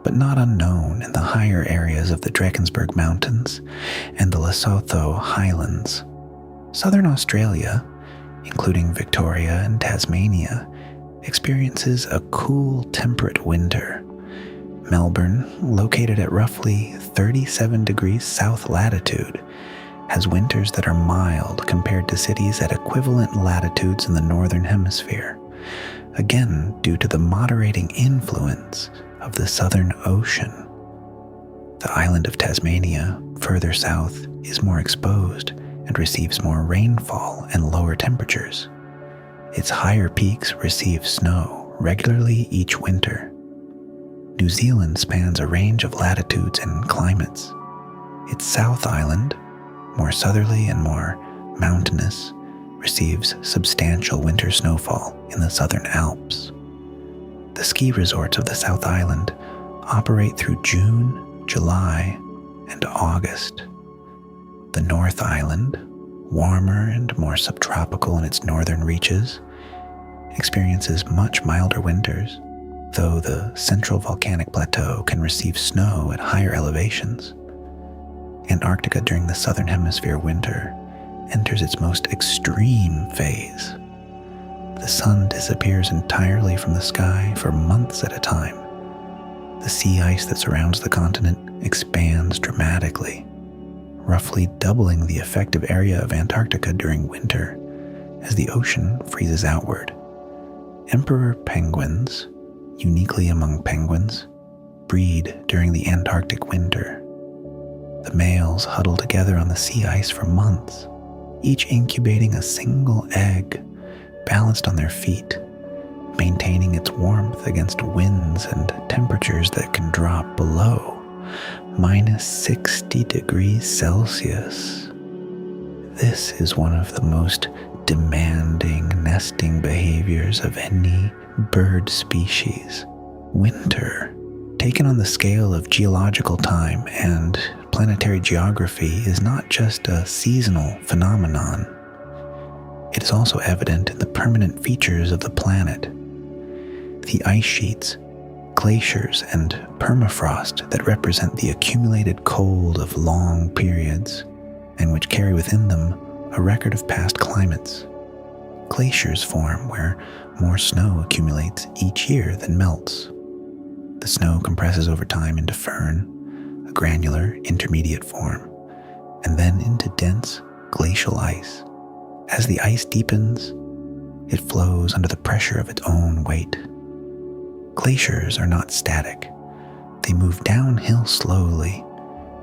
but not unknown in the higher areas of the Drakensberg Mountains and the Lesotho Highlands. Southern Australia, including Victoria and Tasmania, experiences a cool, temperate winter. Melbourne, located at roughly 37 degrees south latitude, has winters that are mild compared to cities at equivalent latitudes in the northern hemisphere, again due to the moderating influence of the Southern Ocean. The island of Tasmania, further south, is more exposed and receives more rainfall and lower temperatures. Its higher peaks receive snow regularly each winter. New Zealand spans a range of latitudes and climates. Its South Island, more southerly and more mountainous, receives substantial winter snowfall in the Southern Alps. The ski resorts of the South Island operate through June, July, and August. The North Island, warmer and more subtropical in its northern reaches, experiences much milder winters, though the central volcanic plateau can receive snow at higher elevations. Antarctica during the southern hemisphere winter enters its most extreme phase. The sun disappears entirely from the sky for months at a time. The sea ice that surrounds the continent expands dramatically, roughly doubling the effective area of Antarctica during winter as the ocean freezes outward. Emperor penguins, uniquely among penguins, breed during the Antarctic winter. The males huddle together on the sea ice for months, each incubating a single egg balanced on their feet, maintaining its warmth against winds and temperatures that can drop below minus 60 degrees Celsius. This is one of the most demanding nesting behaviors of any bird species. Winter, taken on the scale of geological time and planetary geography is not just a seasonal phenomenon. It is also evident in the permanent features of the planet. The ice sheets, glaciers, and permafrost that represent the accumulated cold of long periods, and which carry within them a record of past climates. Glaciers form where more snow accumulates each year than melts. The snow compresses over time into firn, a granular intermediate form, and then into dense glacial ice. As the ice deepens, it flows under the pressure of its own weight. Glaciers are not static. They move downhill slowly,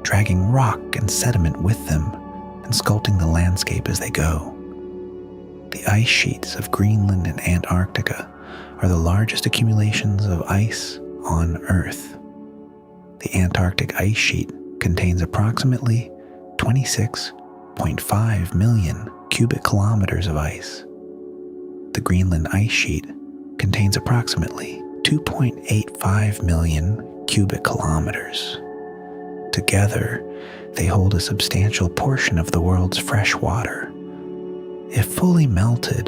dragging rock and sediment with them and sculpting the landscape as they go. The ice sheets of Greenland and Antarctica are the largest accumulations of ice on Earth. The Antarctic ice sheet contains approximately 26.5 million cubic kilometers of ice. The Greenland ice sheet contains approximately 2.85 million cubic kilometers. Together, they hold a substantial portion of the world's fresh water. If fully melted,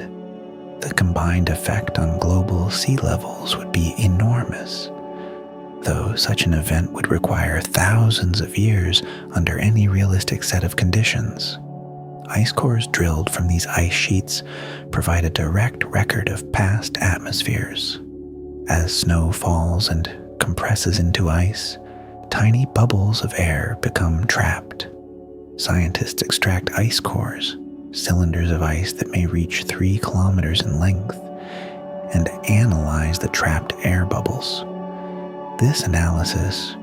the combined effect on global sea levels would be enormous, though such an event would require thousands of years under any realistic set of conditions. Ice cores drilled from these ice sheets provide a direct record of past atmospheres. As snow falls and compresses into ice, tiny bubbles of air become trapped. Scientists extract ice cores, cylinders of ice that may reach 3 kilometers in length, and analyze the trapped air bubbles. This analysis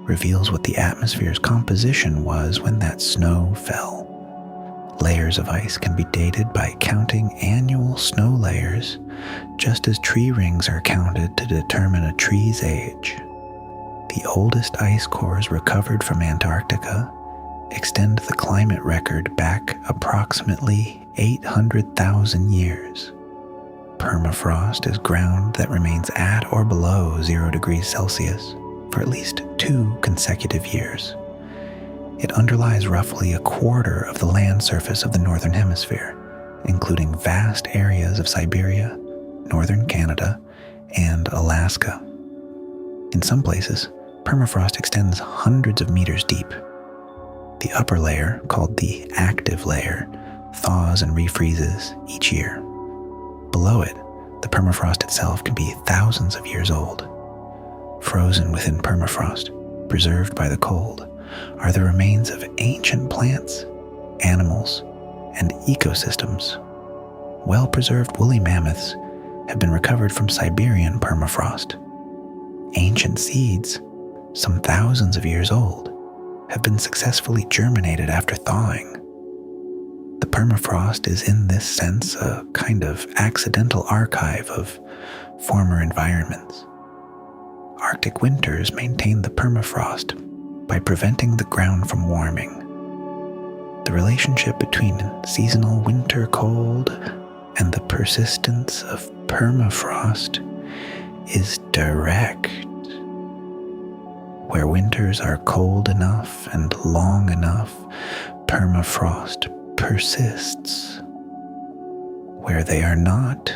reveals what the atmosphere's composition was when that snow fell. Layers of ice can be dated by counting annual snow layers, just as tree rings are counted to determine a tree's age. The oldest ice cores recovered from Antarctica extend the climate record back approximately 800,000 years. Permafrost is ground that remains at or below 0 degrees Celsius for at least 2 consecutive years. It underlies roughly a quarter of the land surface of the Northern Hemisphere, including vast areas of Siberia, northern Canada, and Alaska. In some places, permafrost extends hundreds of meters deep. The upper layer, called the active layer, thaws and refreezes each year. Below it, the permafrost itself can be thousands of years old. Frozen within permafrost, preserved by the cold, are the remains of ancient plants, animals, and ecosystems. Well-preserved woolly mammoths have been recovered from Siberian permafrost. Ancient seeds, some thousands of years old, have been successfully germinated after thawing. The permafrost is in this sense a kind of accidental archive of former environments. Arctic winters maintain the permafrost by preventing the ground from warming. The relationship between seasonal winter cold and the persistence of permafrost is direct. Where winters are cold enough and long enough, permafrost persists. Where they are not,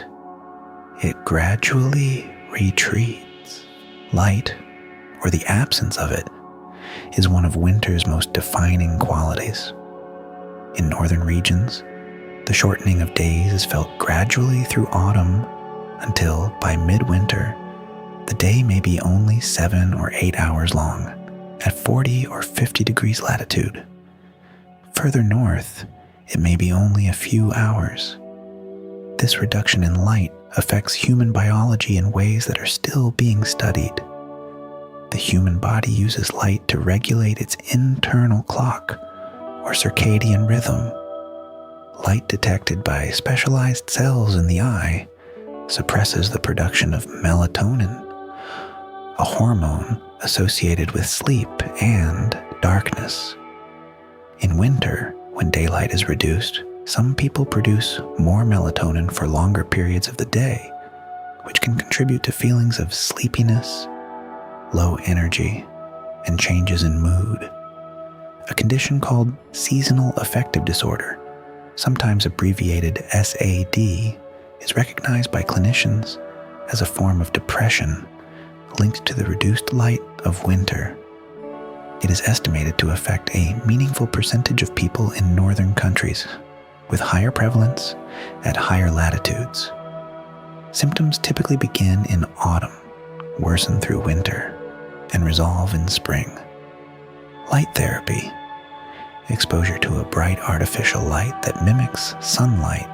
it gradually retreats. Light, or the absence of it, is one of winter's most defining qualities. In northern regions, the shortening of days is felt gradually through autumn until, by midwinter, the day may be only 7 or 8 hours long at 40 or 50 degrees latitude. Further north, it may be only a few hours. This reduction in light affects human biology in ways that are still being studied. The human body uses light to regulate its internal clock, or circadian rhythm. Light detected by specialized cells in the eye suppresses the production of melatonin, a hormone associated with sleep and darkness. In winter, when daylight is reduced, some people produce more melatonin for longer periods of the day, which can contribute to feelings of sleepiness, low energy, and changes in mood. A condition called seasonal affective disorder, sometimes abbreviated SAD, is recognized by clinicians as a form of depression linked to the reduced light of winter. It is estimated to affect a meaningful percentage of people in northern countries, with higher prevalence at higher latitudes. Symptoms typically begin in autumn, worsen through winter, and resolve in spring. Light therapy, exposure to a bright artificial light that mimics sunlight,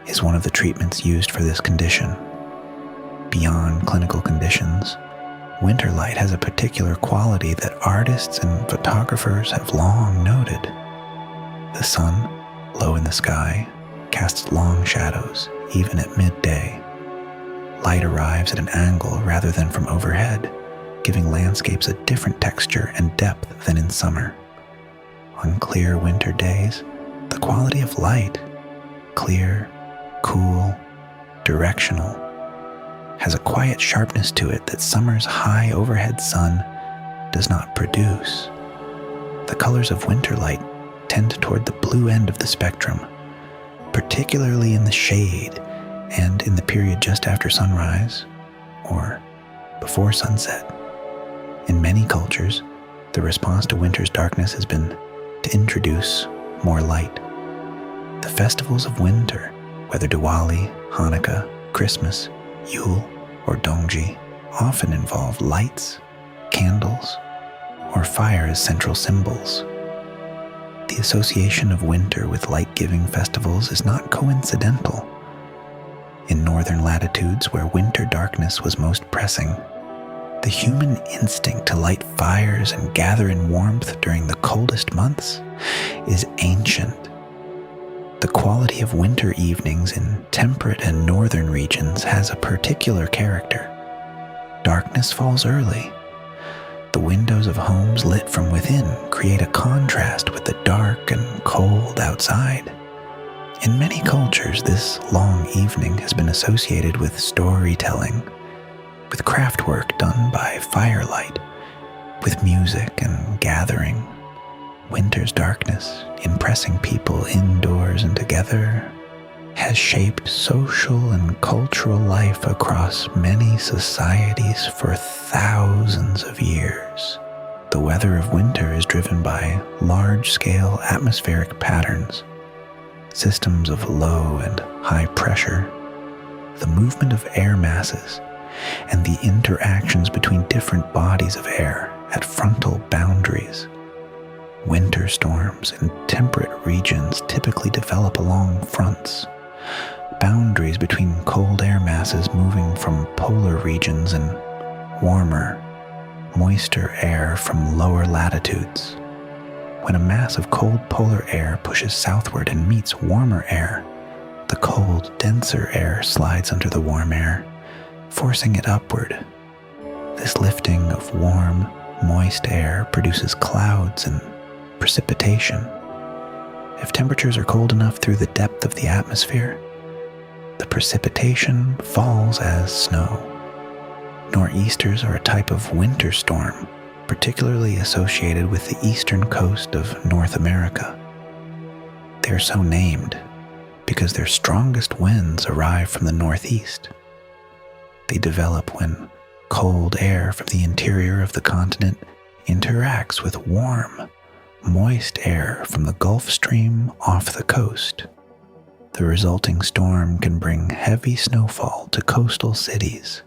is one of the treatments used for this condition. Beyond clinical conditions, winter light has a particular quality that artists and photographers have long noted. The sun, low in the sky, casts long shadows, even at midday. Light arrives at an angle rather than from overhead, giving landscapes a different texture and depth than in summer. On clear winter days, the quality of light, clear, cool, directional, has a quiet sharpness to it that summer's high overhead sun does not produce. The colors of winter light tend toward the blue end of the spectrum, particularly in the shade and in the period just after sunrise or before sunset. In many cultures, the response to winter's darkness has been to introduce more light. The festivals of winter, whether Diwali, Hanukkah, Christmas, Yule, or Dongji, often involve lights, candles, or fire as central symbols. The association of winter with light-giving festivals is not coincidental. In northern latitudes where winter darkness was most pressing, the human instinct to light fires and gather in warmth during the coldest months is ancient. The quality of winter evenings in temperate and northern regions has a particular character. Darkness falls early. The windows of homes lit from within create a contrast with the dark and cold outside. In many cultures, this long evening has been associated with storytelling, with craft work done by firelight, with music and gathering. Winter's darkness, impressing people indoors and together, has shaped social and cultural life across many societies for thousands of years. The weather of winter is driven by large-scale atmospheric patterns, systems of low and high pressure, the movement of air masses, and the interactions between different bodies of air at frontal boundaries. Winter storms in temperate regions typically develop along fronts, boundaries between cold air masses moving from polar regions and warmer, moister air from lower latitudes. When a mass of cold polar air pushes southward and meets warmer air, the cold, denser air slides under the warm air, forcing it upward. This lifting of warm, moist air produces clouds and precipitation. If temperatures are cold enough through the depth of the atmosphere, the precipitation falls as snow. Nor'easters are a type of winter storm, particularly associated with the eastern coast of North America. They are so named because their strongest winds arrive from the northeast. They develop when cold air from the interior of the continent interacts with warm, moist air from the Gulf Stream off the coast. The resulting storm can bring heavy snowfall to coastal cities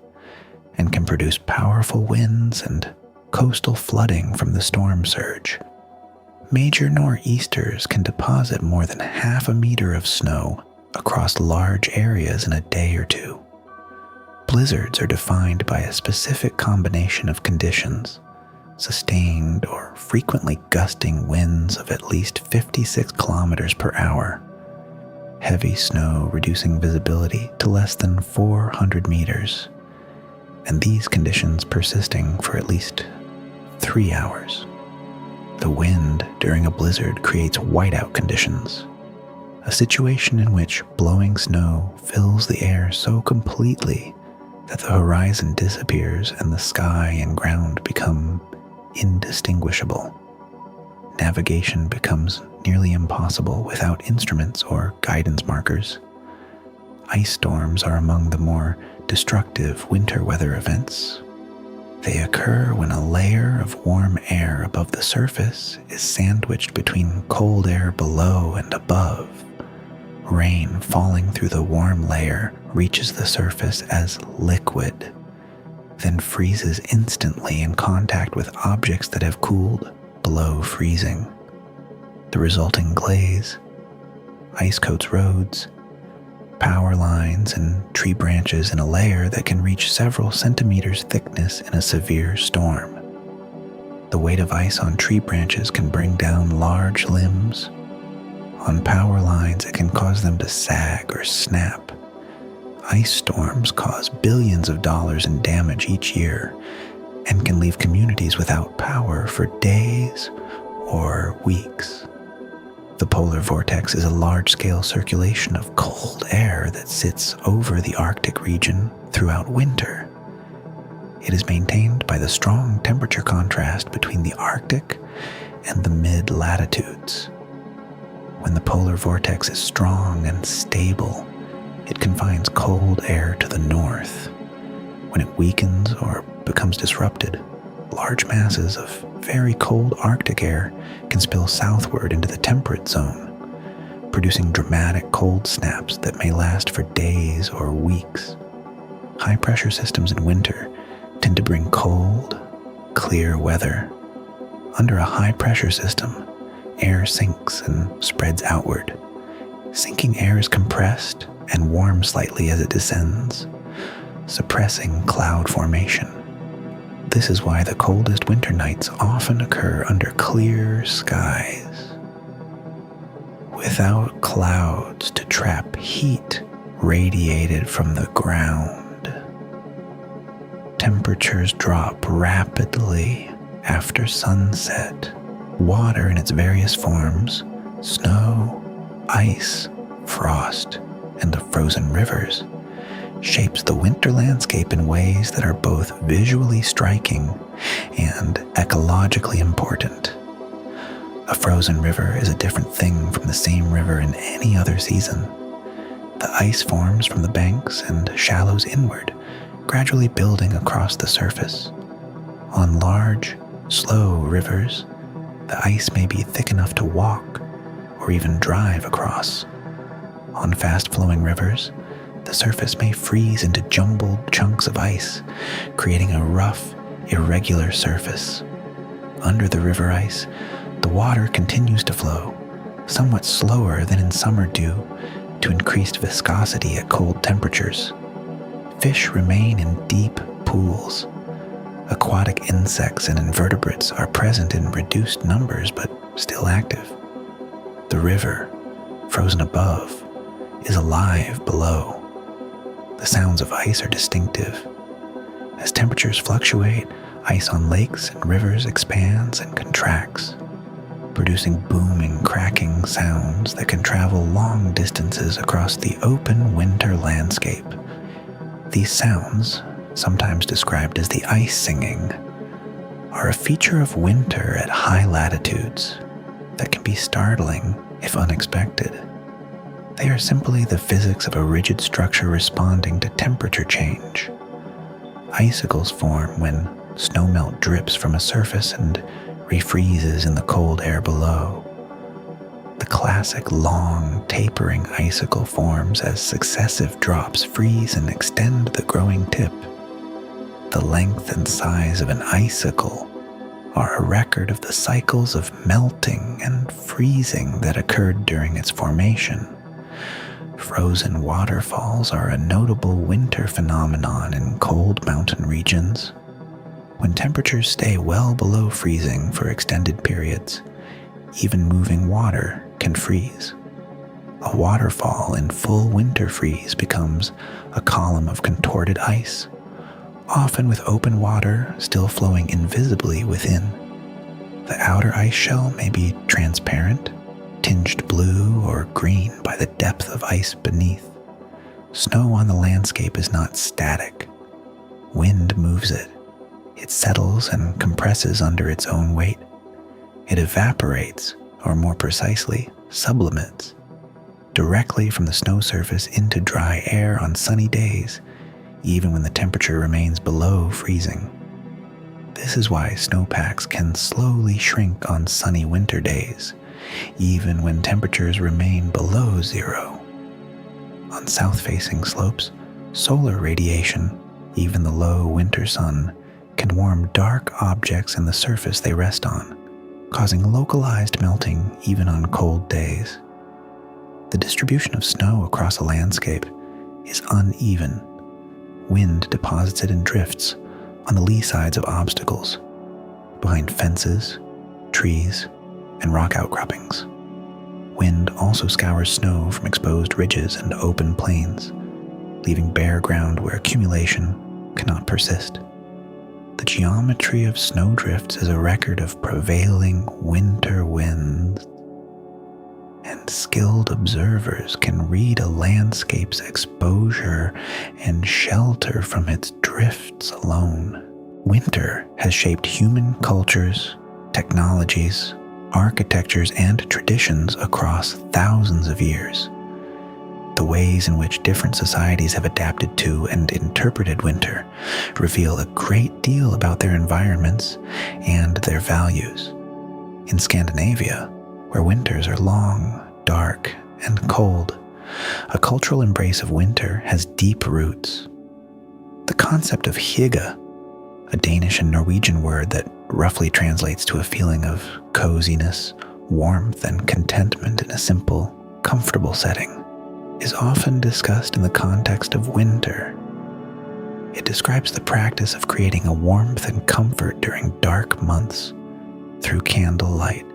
and can produce powerful winds and coastal flooding from the storm surge. Major nor'easters can deposit more than 0.5 meter of snow across large areas in a day or two. Blizzards are defined by a specific combination of conditions: sustained or frequently gusting winds of at least 56 kilometers per hour, heavy snow reducing visibility to less than 400 meters, and these conditions persisting for at least 3 hours. The wind during a blizzard creates whiteout conditions, a situation in which blowing snow fills the air so completely that the horizon disappears and the sky and ground become indistinguishable. navigation becomes nearly impossible without instruments or guidance markers. Ice storms are among the more destructive winter weather events. They occur when a layer of warm air above the surface is sandwiched between cold air below and above. Rain falling through the warm layer reaches the surface as liquid, then freezes instantly in contact with objects that have cooled below freezing. The resulting glaze ice coats roads, power lines, and tree branches in a layer that can reach several centimeters thickness in a severe storm. The weight of ice on tree branches can bring down large limbs. On power lines, it can cause them to sag or snap. Ice storms cause billions of dollars in damage each year and can leave communities without power for days or weeks. The polar vortex is a large-scale circulation of cold air that sits over the Arctic region throughout winter. It is maintained by the strong temperature contrast between the Arctic and the mid-latitudes. When the polar vortex is strong and stable, it confines cold air to the north. When it weakens or becomes disrupted, large masses of very cold Arctic air can spill southward into the temperate zone, producing dramatic cold snaps that may last for days or weeks. High-pressure systems in winter tend to bring cold, clear weather. Under a high-pressure system, air sinks and spreads outward. Sinking air is compressed and warms slightly as it descends, suppressing cloud formation. This is why the coldest winter nights often occur under clear skies. Without clouds to trap heat radiated from the ground, temperatures drop rapidly after sunset. Water in its various forms, snow, ice, frost, and the frozen rivers, shapes the winter landscape in ways that are both visually striking and ecologically important. A frozen river is a different thing from the same river in any other season. The ice forms from the banks and shallows inward, gradually building across the surface. On large, slow rivers, the ice may be thick enough to walk or even drive across. On fast-flowing rivers, the surface may freeze into jumbled chunks of ice, creating a rough, irregular surface. Under the river ice, the water continues to flow, somewhat slower than in summer due to increased viscosity at cold temperatures. Fish remain in deep pools. Aquatic insects and invertebrates are present in reduced numbers but still active. The river, frozen above, is alive below. The sounds of ice are distinctive. As temperatures fluctuate, ice on lakes and rivers expands and contracts, producing booming, cracking sounds that can travel long distances across the open winter landscape. These sounds, sometimes described as the ice singing, are a feature of winter at high latitudes that can be startling if unexpected. They are simply the physics of a rigid structure responding to temperature change. Icicles form when snowmelt drips from a surface and refreezes in the cold air below. The classic long, tapering icicle forms as successive drops freeze and extend the growing tip. The length and size of an icicle are a record of the cycles of melting and freezing that occurred during its formation. Frozen waterfalls are a notable winter phenomenon in cold mountain regions. When temperatures stay well below freezing for extended periods, even moving water can freeze. A waterfall in full winter freeze becomes a column of contorted ice, often with open water still flowing invisibly within. The outer ice shell may be transparent, tinged blue or green by the depth of ice beneath. Snow on the landscape is not static. Wind moves it. It settles and compresses under its own weight. It evaporates, or more precisely, sublimates, directly from the snow surface into dry air on sunny days, even when the temperature remains below freezing. This is why snowpacks can slowly shrink on sunny winter days, even when temperatures remain below zero. On south-facing slopes, solar radiation, even the low winter sun, can warm dark objects in the surface they rest on, causing localized melting even on cold days. The distribution of snow across a landscape is uneven. Wind deposits it in drifts on the lee sides of obstacles, behind fences, trees, and rock outcroppings. Wind also scours snow from exposed ridges and open plains, leaving bare ground where accumulation cannot persist. The geometry of snowdrifts is a record of prevailing winter winds, and skilled observers can read a landscape's exposure and shelter from its drifts alone. Winter has shaped human cultures, technologies, architectures, and traditions across thousands of years. The ways in which different societies have adapted to and interpreted winter reveal a great deal about their environments and their values. In Scandinavia, where winters are long, dark, and cold, a cultural embrace of winter has deep roots. The concept of hygge, a Danish and Norwegian word that roughly translates to a feeling of coziness, warmth, and contentment in a simple, comfortable setting, is often discussed in the context of winter. It describes the practice of creating a warmth and comfort during dark months through candlelight,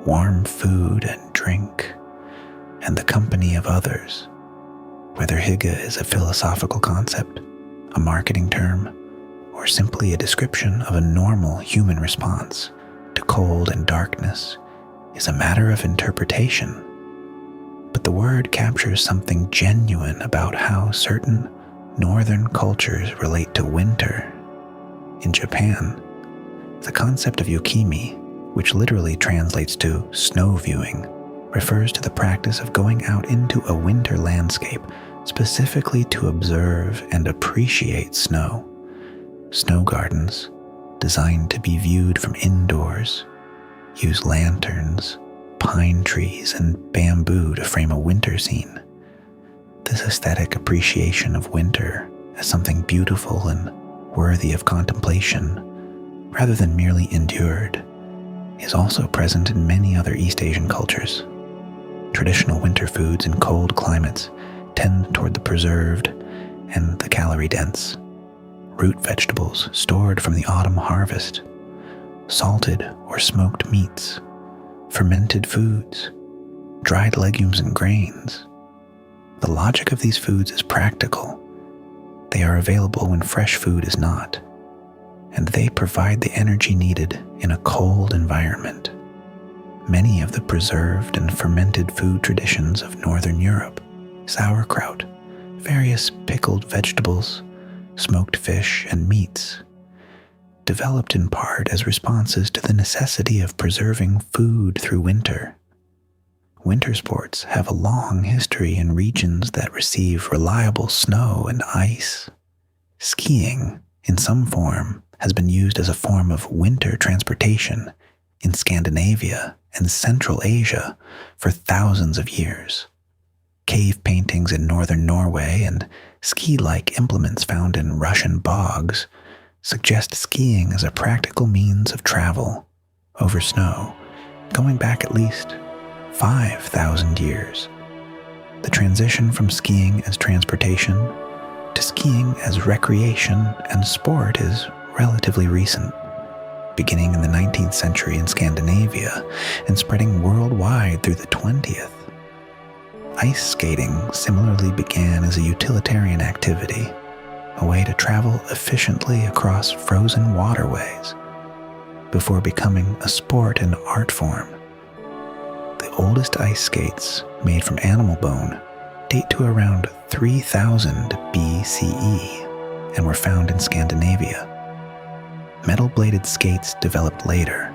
warm food and drink, and the company of others. Whether hygge is a philosophical concept, a marketing term, or simply a description of a normal human response to cold and darkness is a matter of interpretation. But the word captures something genuine about how certain northern cultures relate to winter. In Japan, the concept of yukimi, which literally translates to snow viewing, refers to the practice of going out into a winter landscape specifically to observe and appreciate snow. Snow gardens, designed to be viewed from indoors, use lanterns, pine trees, and bamboo to frame a winter scene. This aesthetic appreciation of winter as something beautiful and worthy of contemplation, rather than merely endured, is also present in many other East Asian cultures. Traditional winter foods in cold climates tend toward the preserved and the calorie-dense. Root vegetables stored from the autumn harvest, salted or smoked meats, fermented foods, dried legumes and grains. The logic of these foods is practical. They are available when fresh food is not, and they provide the energy needed in a cold environment. Many of the preserved and fermented food traditions of Northern Europe, sauerkraut, various pickled vegetables, smoked fish, and meats, developed in part as responses to the necessity of preserving food through winter. Winter sports have a long history in regions that receive reliable snow and ice. Skiing, in some form, has been used as a form of winter transportation in Scandinavia and Central Asia for thousands of years. Cave paintings in northern Norway and ski-like implements found in Russian bogs suggest skiing as a practical means of travel over snow, going back at least 5,000 years. The transition from skiing as transportation to skiing as recreation and sport is relatively recent, beginning in the 19th century in Scandinavia and spreading worldwide through the 20th. Ice skating similarly began as a utilitarian activity, a way to travel efficiently across frozen waterways, before becoming a sport and art form. The oldest ice skates, made from animal bone, date to around 3000 BCE and were found in Scandinavia. Metal-bladed skates developed later,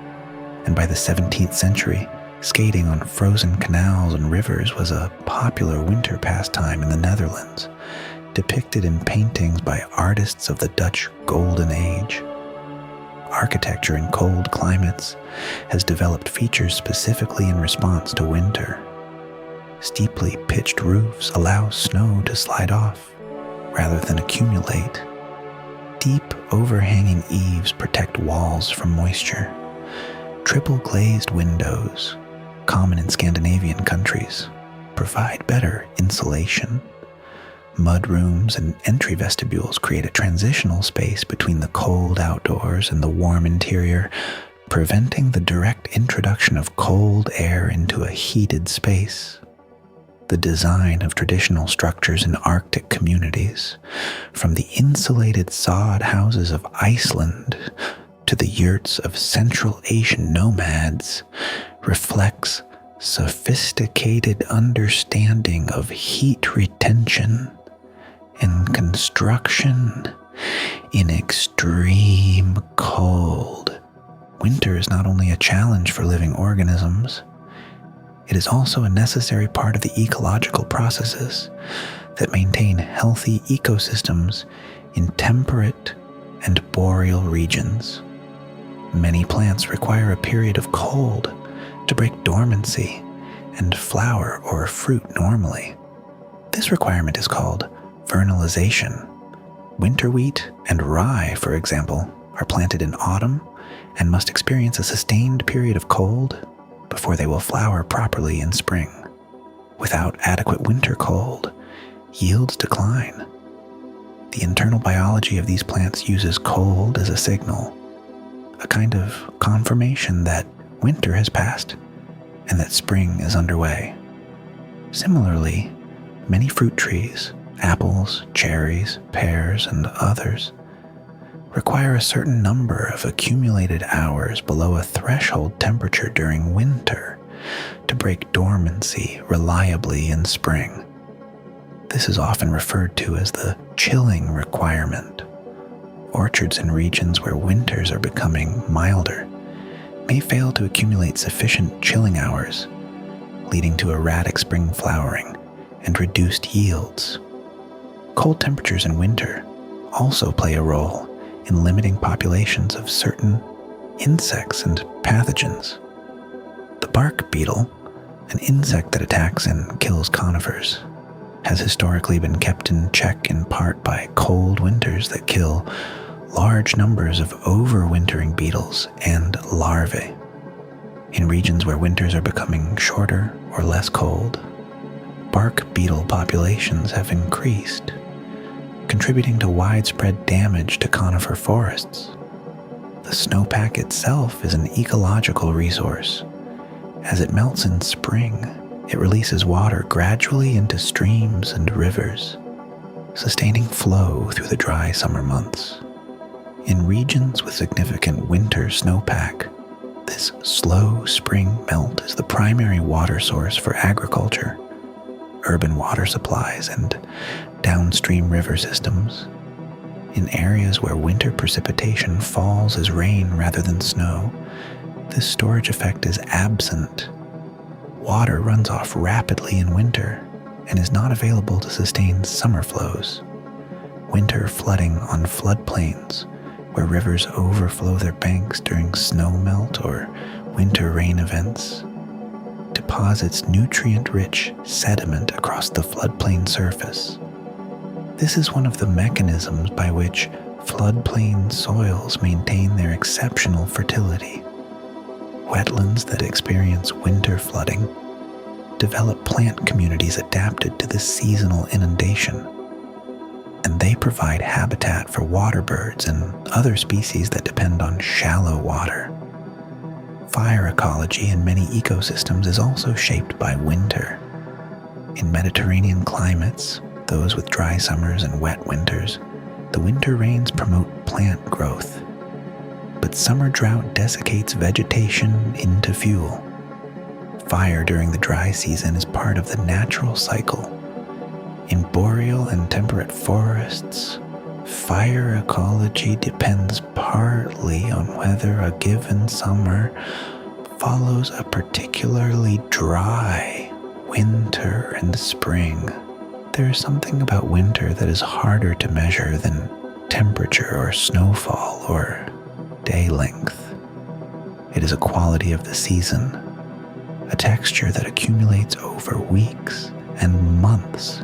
and by the 17th century, skating on frozen canals and rivers was a popular winter pastime in the Netherlands, depicted in paintings by artists of the Dutch Golden Age. Architecture in cold climates has developed features specifically in response to winter. Steeply pitched roofs allow snow to slide off rather than accumulate. Deep overhanging eaves protect walls from moisture. Triple glazed windows, common in Scandinavian countries, provide better insulation. Mud rooms and entry vestibules create a transitional space between the cold outdoors and the warm interior, preventing the direct introduction of cold air into a heated space. The design of traditional structures in Arctic communities, from the insulated sod houses of Iceland to the yurts of Central Asian nomads, reflects sophisticated understanding of heat retention and construction in extreme cold. Winter is not only a challenge for living organisms, it is also a necessary part of the ecological processes that maintain healthy ecosystems in temperate and boreal regions. Many plants require a period of cold to break dormancy and flower or fruit normally. This requirement is called vernalization. Winter wheat and rye, for example, are planted in autumn and must experience a sustained period of cold before they will flower properly in spring. Without adequate winter cold, yields decline. The internal biology of these plants uses cold as a signal, a kind of confirmation that winter has passed and that spring is underway. Similarly, many fruit trees, apples, cherries, pears, and others, require a certain number of accumulated hours below a threshold temperature during winter to break dormancy reliably in spring. This is often referred to as the chilling requirement. Orchards in regions where winters are becoming milder may fail to accumulate sufficient chilling hours, leading to erratic spring flowering and reduced yields. Cold temperatures in winter also play a role in limiting populations of certain insects and pathogens. The bark beetle, an insect that attacks and kills conifers, has historically been kept in check in part by cold winters that kill large numbers of overwintering beetles and larvae. In regions where winters are becoming shorter or less cold, bark beetle populations have increased, contributing to widespread damage to conifer forests. The snowpack itself is an ecological resource. As it melts in spring, it releases water gradually into streams and rivers, sustaining flow through the dry summer months. In regions with significant winter snowpack, this slow spring melt is the primary water source for agriculture, urban water supplies, and downstream river systems. In areas where winter precipitation falls as rain rather than snow, this storage effect is absent. Water runs off rapidly in winter and is not available to sustain summer flows. Winter flooding on floodplains, where rivers overflow their banks during snowmelt or winter rain events, deposits nutrient-rich sediment across the floodplain surface. This is one of the mechanisms by which floodplain soils maintain their exceptional fertility. Wetlands that experience winter flooding develop plant communities adapted to this seasonal inundation, and they provide habitat for water birds and other species that depend on shallow water. Fire ecology in many ecosystems is also shaped by winter. In Mediterranean climates, those with dry summers and wet winters, the winter rains promote plant growth, but summer drought desiccates vegetation into fuel. Fire during the dry season is part of the natural cycle. In boreal and temperate forests, fire ecology depends partly on whether a given summer follows a particularly dry winter and spring. There is something about winter that is harder to measure than temperature or snowfall or day length. It is a quality of the season, a texture that accumulates over weeks and months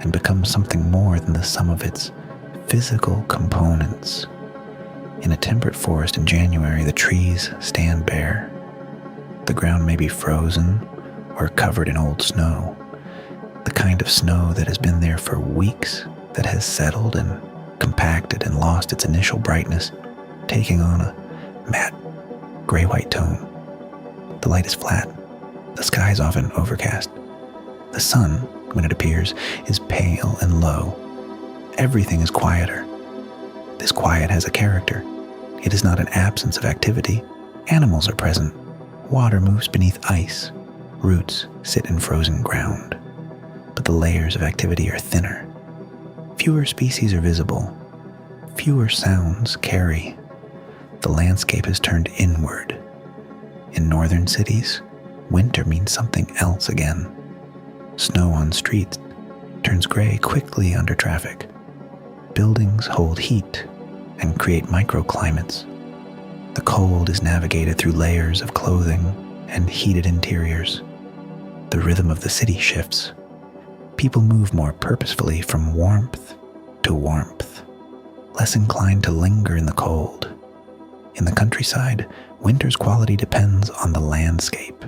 and becomes something more than the sum of its physical components. In a temperate forest in January, the trees stand bare. The ground may be frozen or covered in old snow, the kind of snow that has been there for weeks, that has settled and compacted and lost its initial brightness, taking on a matte gray-white tone. The light is flat. The sky is often overcast. The sun, when it appears, is pale and low. Everything is quieter. This quiet has a character. It is not an absence of activity. Animals are present. Water moves beneath ice. Roots sit in frozen ground. But the layers of activity are thinner. Fewer species are visible. Fewer sounds carry. The landscape is turned inward. In northern cities, winter means something else again. Snow on streets turns gray quickly under traffic. Buildings hold heat and create microclimates. The cold is navigated through layers of clothing and heated interiors. The rhythm of the city shifts. People move more purposefully from warmth to warmth, less inclined to linger in the cold. In the countryside, winter's quality depends on the landscape.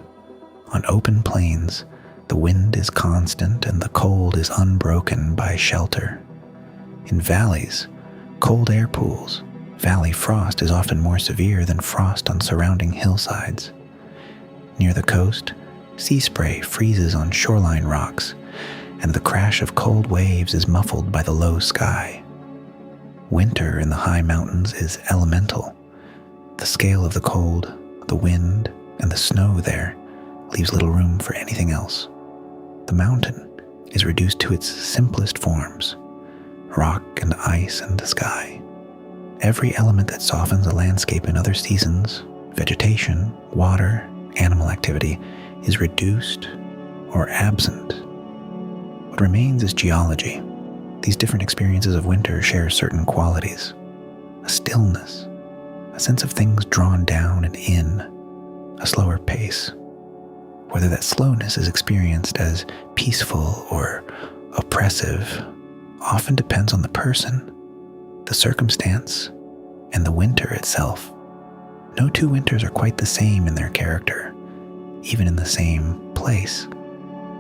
On open plains, the wind is constant and the cold is unbroken by shelter. In valleys, cold air pools, valley frost is often more severe than frost on surrounding hillsides. Near the coast, sea spray freezes on shoreline rocks, and the crash of cold waves is muffled by the low sky. Winter in the high mountains is elemental. The scale of the cold, the wind, and the snow there leaves little room for anything else. The mountain is reduced to its simplest forms: rock and ice and the sky. Every element that softens a landscape in other seasons, vegetation, water, animal activity, is reduced or absent. What remains is geology. These different experiences of winter share certain qualities: a stillness, a sense of things drawn down and in, a slower pace. Whether that slowness is experienced as peaceful or oppressive often depends on the person, the circumstance, and the winter itself. No two winters are quite the same in their character, even in the same place.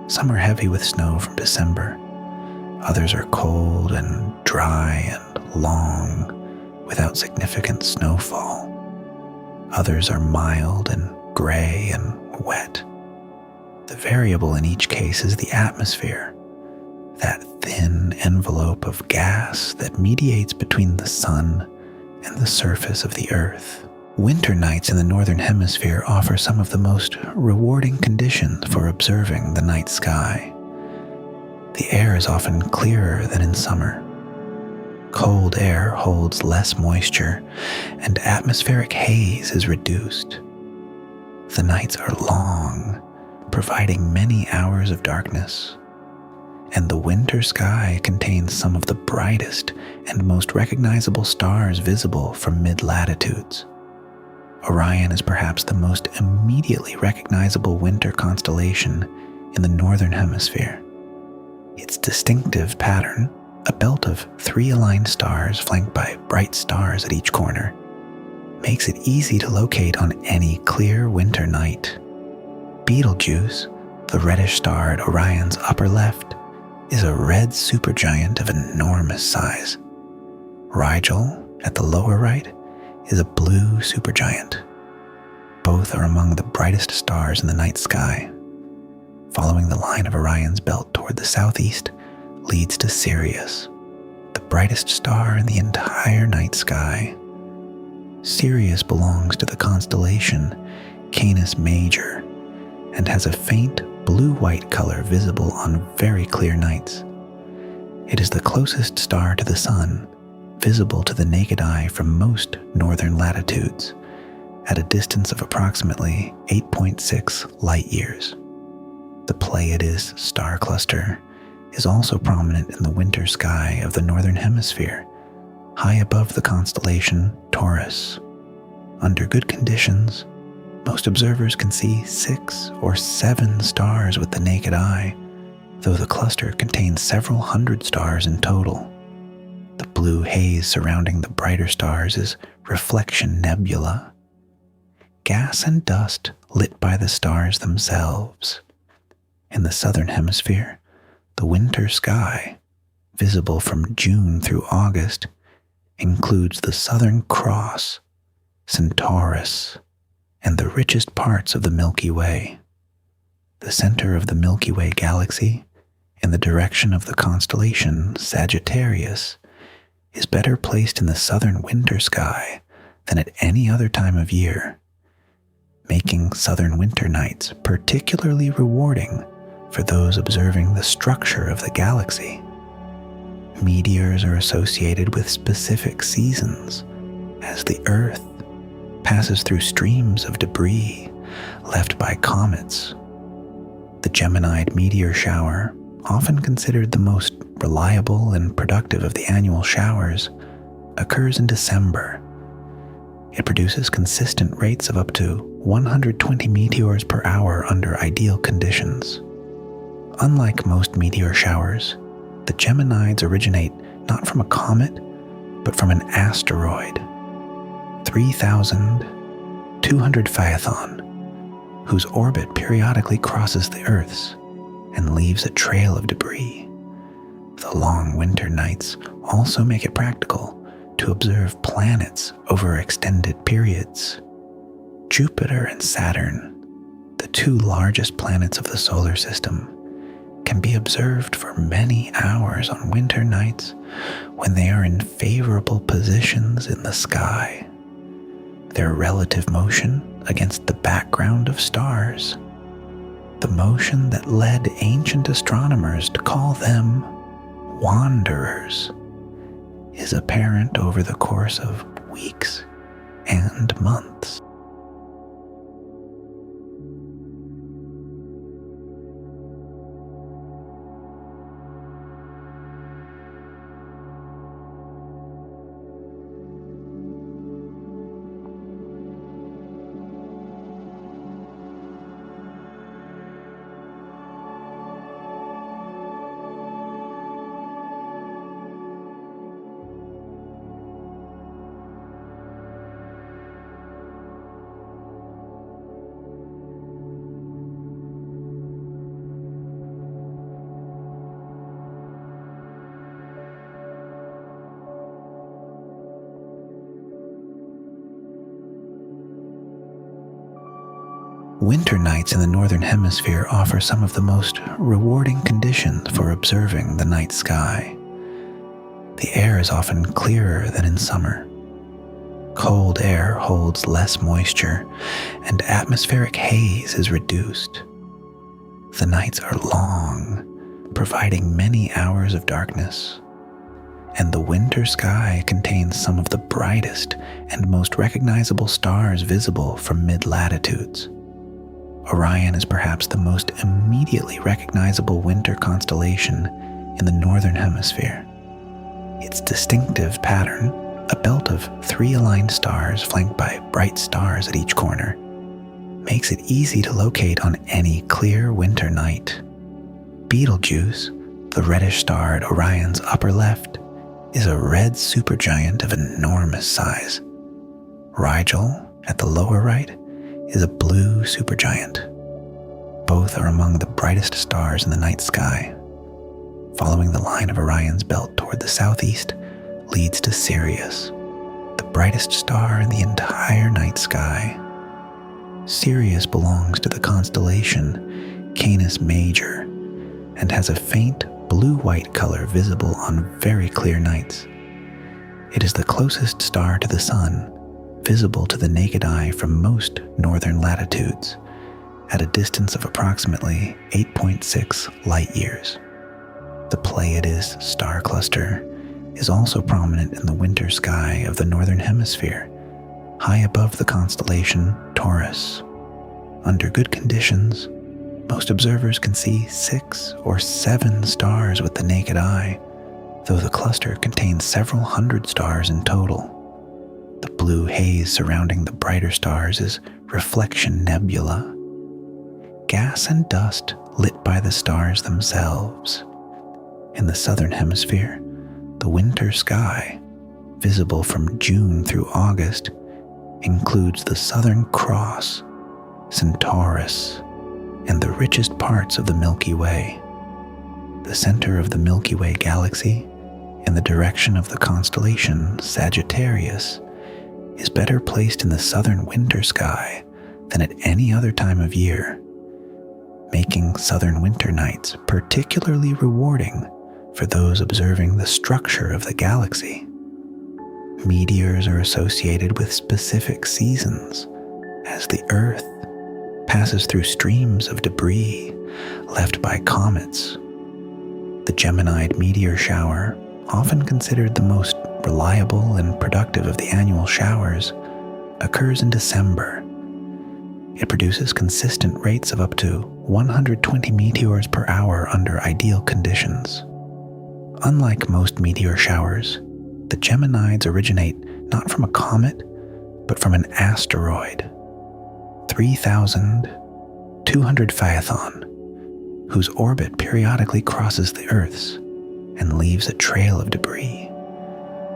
Some are heavy with snow from December. Others are cold and dry and long, without significant snowfall. Others are mild and gray and wet. The variable in each case is the atmosphere, that thin envelope of gas that mediates between the sun and the surface of the earth. Winter nights in the northern hemisphere offer some of the most rewarding conditions for observing the night sky. The air is often clearer than in summer. Cold air holds less moisture, and atmospheric haze is reduced. The nights are long, providing many hours of darkness, and the winter sky contains some of the brightest and most recognizable stars visible from mid-latitudes. Orion is perhaps the most immediately recognizable winter constellation in the northern hemisphere. Its distinctive pattern, a belt of 3 aligned stars flanked by bright stars at each corner, makes it easy to locate on any clear winter night. Betelgeuse, the reddish star at Orion's upper left, is a red supergiant of enormous size. Rigel, at the lower right, is a blue supergiant. Both are among the brightest stars in the night sky. Following the line of Orion's belt toward the southeast leads to Sirius, the brightest star in the entire night sky. Sirius belongs to the constellation Canis Major and has a faint blue-white color visible on very clear nights. It is the closest star to the sun, visible to the naked eye from most northern latitudes, at a distance of approximately 8.6 light-years. The Pleiades star cluster is also prominent in the winter sky of the northern hemisphere, high above the constellation Taurus. Under good conditions, most observers can see 6 or 7 stars with the naked eye, though the cluster contains several hundred stars in total. The blue haze surrounding the brighter stars is reflection nebula, gas and dust lit by the stars themselves. In the southern hemisphere, the winter sky, visible from June through August, includes the Southern Cross, Centaurus, and the richest parts of the Milky Way. The center of the Milky Way galaxy, in the direction of the constellation Sagittarius, is better placed in the southern winter sky than at any other time of year, making southern winter nights particularly rewarding for those observing the structure of the galaxy. Meteors are associated with specific seasons, as the Earth passes through streams of debris left by comets. The Geminid meteor shower, often considered the most reliable and productive of the annual showers, occurs in December. It produces consistent rates of up to 120 meteors per hour under ideal conditions. Unlike most meteor showers, the Geminids originate not from a comet, but from an asteroid, 3,200 Phaethon, whose orbit periodically crosses the Earth's and leaves a trail of debris. The long winter nights also make it practical to observe planets over extended periods. Jupiter and Saturn, the 2 largest planets of the solar system, can be observed for many hours on winter nights when they are in favorable positions in the sky. Their relative motion against the background of stars, the motion that led ancient astronomers to call them wanderers, is apparent over the course of weeks and months. Winter nights in the northern hemisphere offer some of the most rewarding conditions for observing the night sky. The air is often clearer than in summer. Cold air holds less moisture, and atmospheric haze is reduced. The nights are long, providing many hours of darkness, and the winter sky contains some of the brightest and most recognizable stars visible from mid-latitudes. Orion is perhaps the most immediately recognizable winter constellation in the northern hemisphere. Its distinctive pattern, a belt of 3 aligned stars flanked by bright stars at each corner, makes it easy to locate on any clear winter night. Betelgeuse, the reddish star at Orion's upper left, is a red supergiant of enormous size. Rigel, at the lower right, is a blue supergiant. Both are among the brightest stars in the night sky. Following the line of Orion's belt toward the southeast leads to Sirius, the brightest star in the entire night sky. Sirius belongs to the constellation Canis Major and has a faint blue-white color visible on very clear nights. It is the closest star to the Sun, visible to the naked eye from most northern latitudes, at a distance of approximately 8.6 light-years. The Pleiades star cluster is also prominent in the winter sky of the northern hemisphere, high above the constellation Taurus. Under good conditions, most observers can see 6 or 7 stars with the naked eye, though the cluster contains several hundred stars in total. The blue haze surrounding the brighter stars is reflection nebula, gas and dust lit by the stars themselves. In the southern hemisphere, the winter sky, visible from June through August, includes the Southern Cross, Centaurus, and the richest parts of the Milky Way. The center of the Milky Way galaxy, in the direction of the constellation Sagittarius, is better placed in the southern winter sky than at any other time of year, making southern winter nights particularly rewarding for those observing the structure of the galaxy. Meteors are associated with specific seasons, as the Earth passes through streams of debris left by comets. The Geminid meteor shower, often considered the most reliable and productive of the annual showers, occurs in December. It produces consistent rates of up to 120 meteors per hour under ideal conditions. Unlike most meteor showers, the Geminids originate not from a comet, but from an asteroid, 3,200 Phaethon, whose orbit periodically crosses the Earth's and leaves a trail of debris.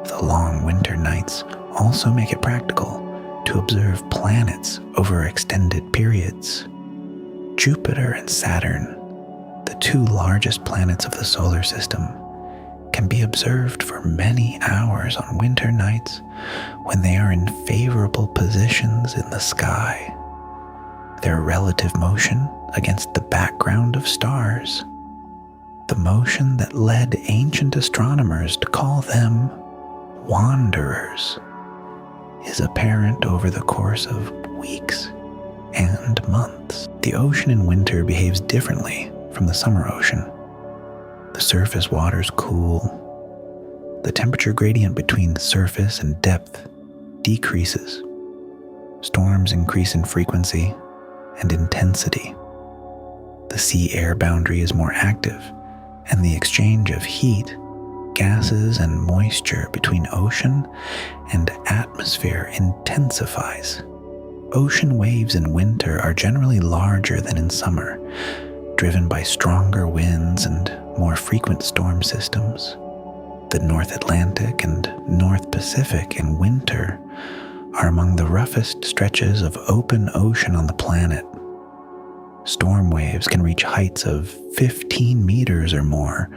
The long winter nights also make it practical to observe planets over extended periods. Jupiter and Saturn, the 2 largest planets of the solar system, can be observed for many hours on winter nights when they are in favorable positions in the sky. Their relative motion against the background of stars, the motion that led ancient astronomers to call them wanderers, is apparent over the course of weeks and months. The ocean in winter behaves differently from the summer ocean. The surface waters cool. The temperature gradient between surface and depth decreases. Storms increase in frequency and intensity. The sea-air boundary is more active, and the exchange of heat, gases, and moisture between ocean and atmosphere intensifies. Ocean waves in winter are generally larger than in summer, driven by stronger winds and more frequent storm systems. The North Atlantic and North Pacific in winter are among the roughest stretches of open ocean on the planet. Storm waves can reach heights of 15 meters or more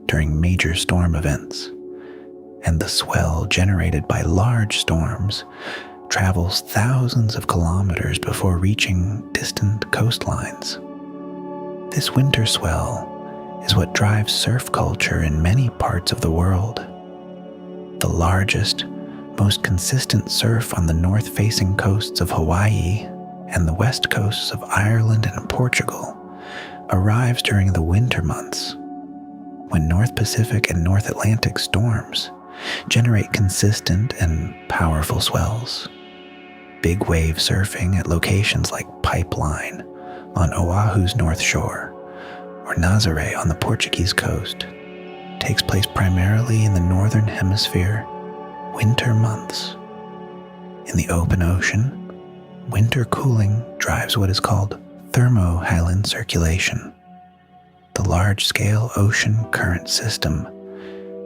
during major storm events, and the swell generated by large storms travels thousands of kilometers before reaching distant coastlines. This winter swell is what drives surf culture in many parts of the world. The largest, most consistent surf on the north-facing coasts of Hawaii and the west coasts of Ireland and Portugal arrives during the winter months, when North Pacific and North Atlantic storms generate consistent and powerful swells. Big wave surfing at locations like Pipeline on Oahu's North Shore or Nazaré on the Portuguese coast takes place primarily in the northern hemisphere winter months. In the open ocean, winter cooling drives what is called thermohaline circulation, the large-scale ocean current system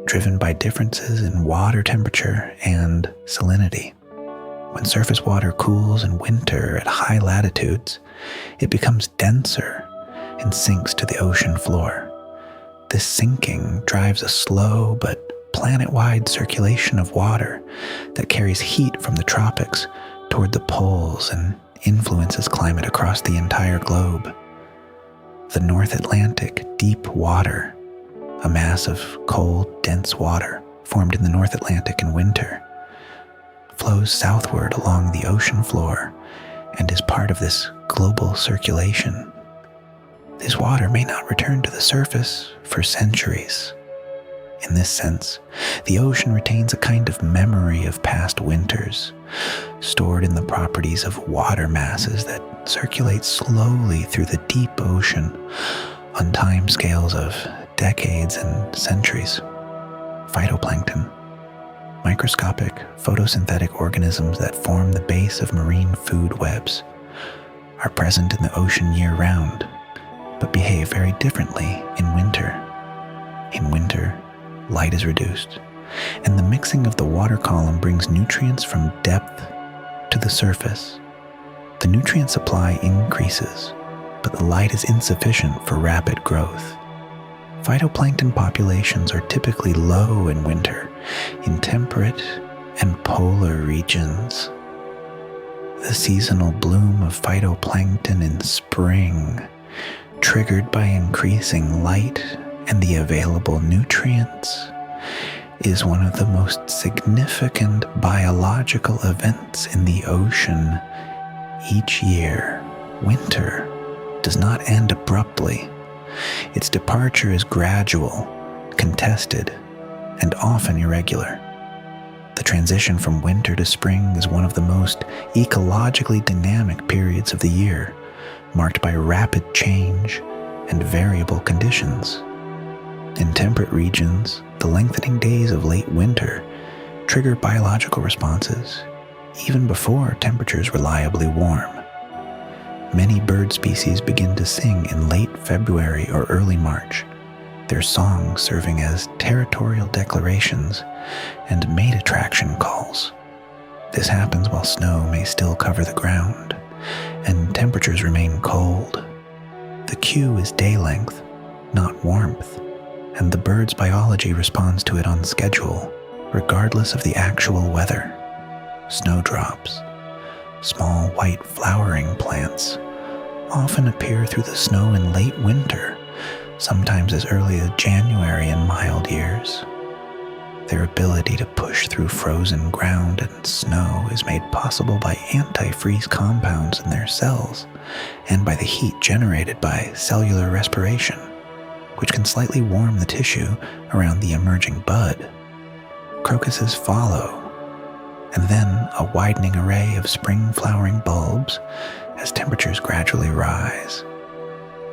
driven by differences in water temperature and salinity. When surface water cools in winter at high latitudes, it becomes denser and sinks to the ocean floor. This sinking drives a slow but planet-wide circulation of water that carries heat from the tropics toward the poles and influences climate across the entire globe. The North Atlantic deep water, a mass of cold, dense water formed in the North Atlantic in winter, flows southward along the ocean floor and is part of this global circulation. This water may not return to the surface for centuries. In this sense, the ocean retains a kind of memory of past winters, stored in the properties of water masses that circulate slowly through the deep ocean on timescales of decades and centuries. Phytoplankton, microscopic photosynthetic organisms that form the base of marine food webs, are present in the ocean year-round, but behave very differently in winter. In winter, light is reduced, and the mixing of the water column brings nutrients from depth to the surface. The nutrient supply increases, but the light is insufficient for rapid growth. Phytoplankton populations are typically low in winter in temperate and polar regions. The seasonal bloom of phytoplankton in spring, triggered by increasing light and the available nutrients, is one of the most significant biological events in the ocean each year. Winter does not end abruptly. Its departure is gradual, contested, and often irregular. The transition from winter to spring is one of the most ecologically dynamic periods of the year, marked by rapid change and variable conditions. In temperate regions, the lengthening days of late winter trigger biological responses, even before temperatures reliably warm. Many bird species begin to sing in late February or early March, their songs serving as territorial declarations and mate attraction calls. This happens while snow may still cover the ground and temperatures remain cold. The cue is day length, not warmth, and the bird's biology responds to it on schedule, regardless of the actual weather. Snowdrops, small white flowering plants, often appear through the snow in late winter, sometimes as early as January in mild years. Their ability to push through frozen ground and snow is made possible by antifreeze compounds in their cells and by the heat generated by cellular respiration, which can slightly warm the tissue around the emerging bud. Crocuses follow, and then a widening array of spring flowering bulbs as temperatures gradually rise.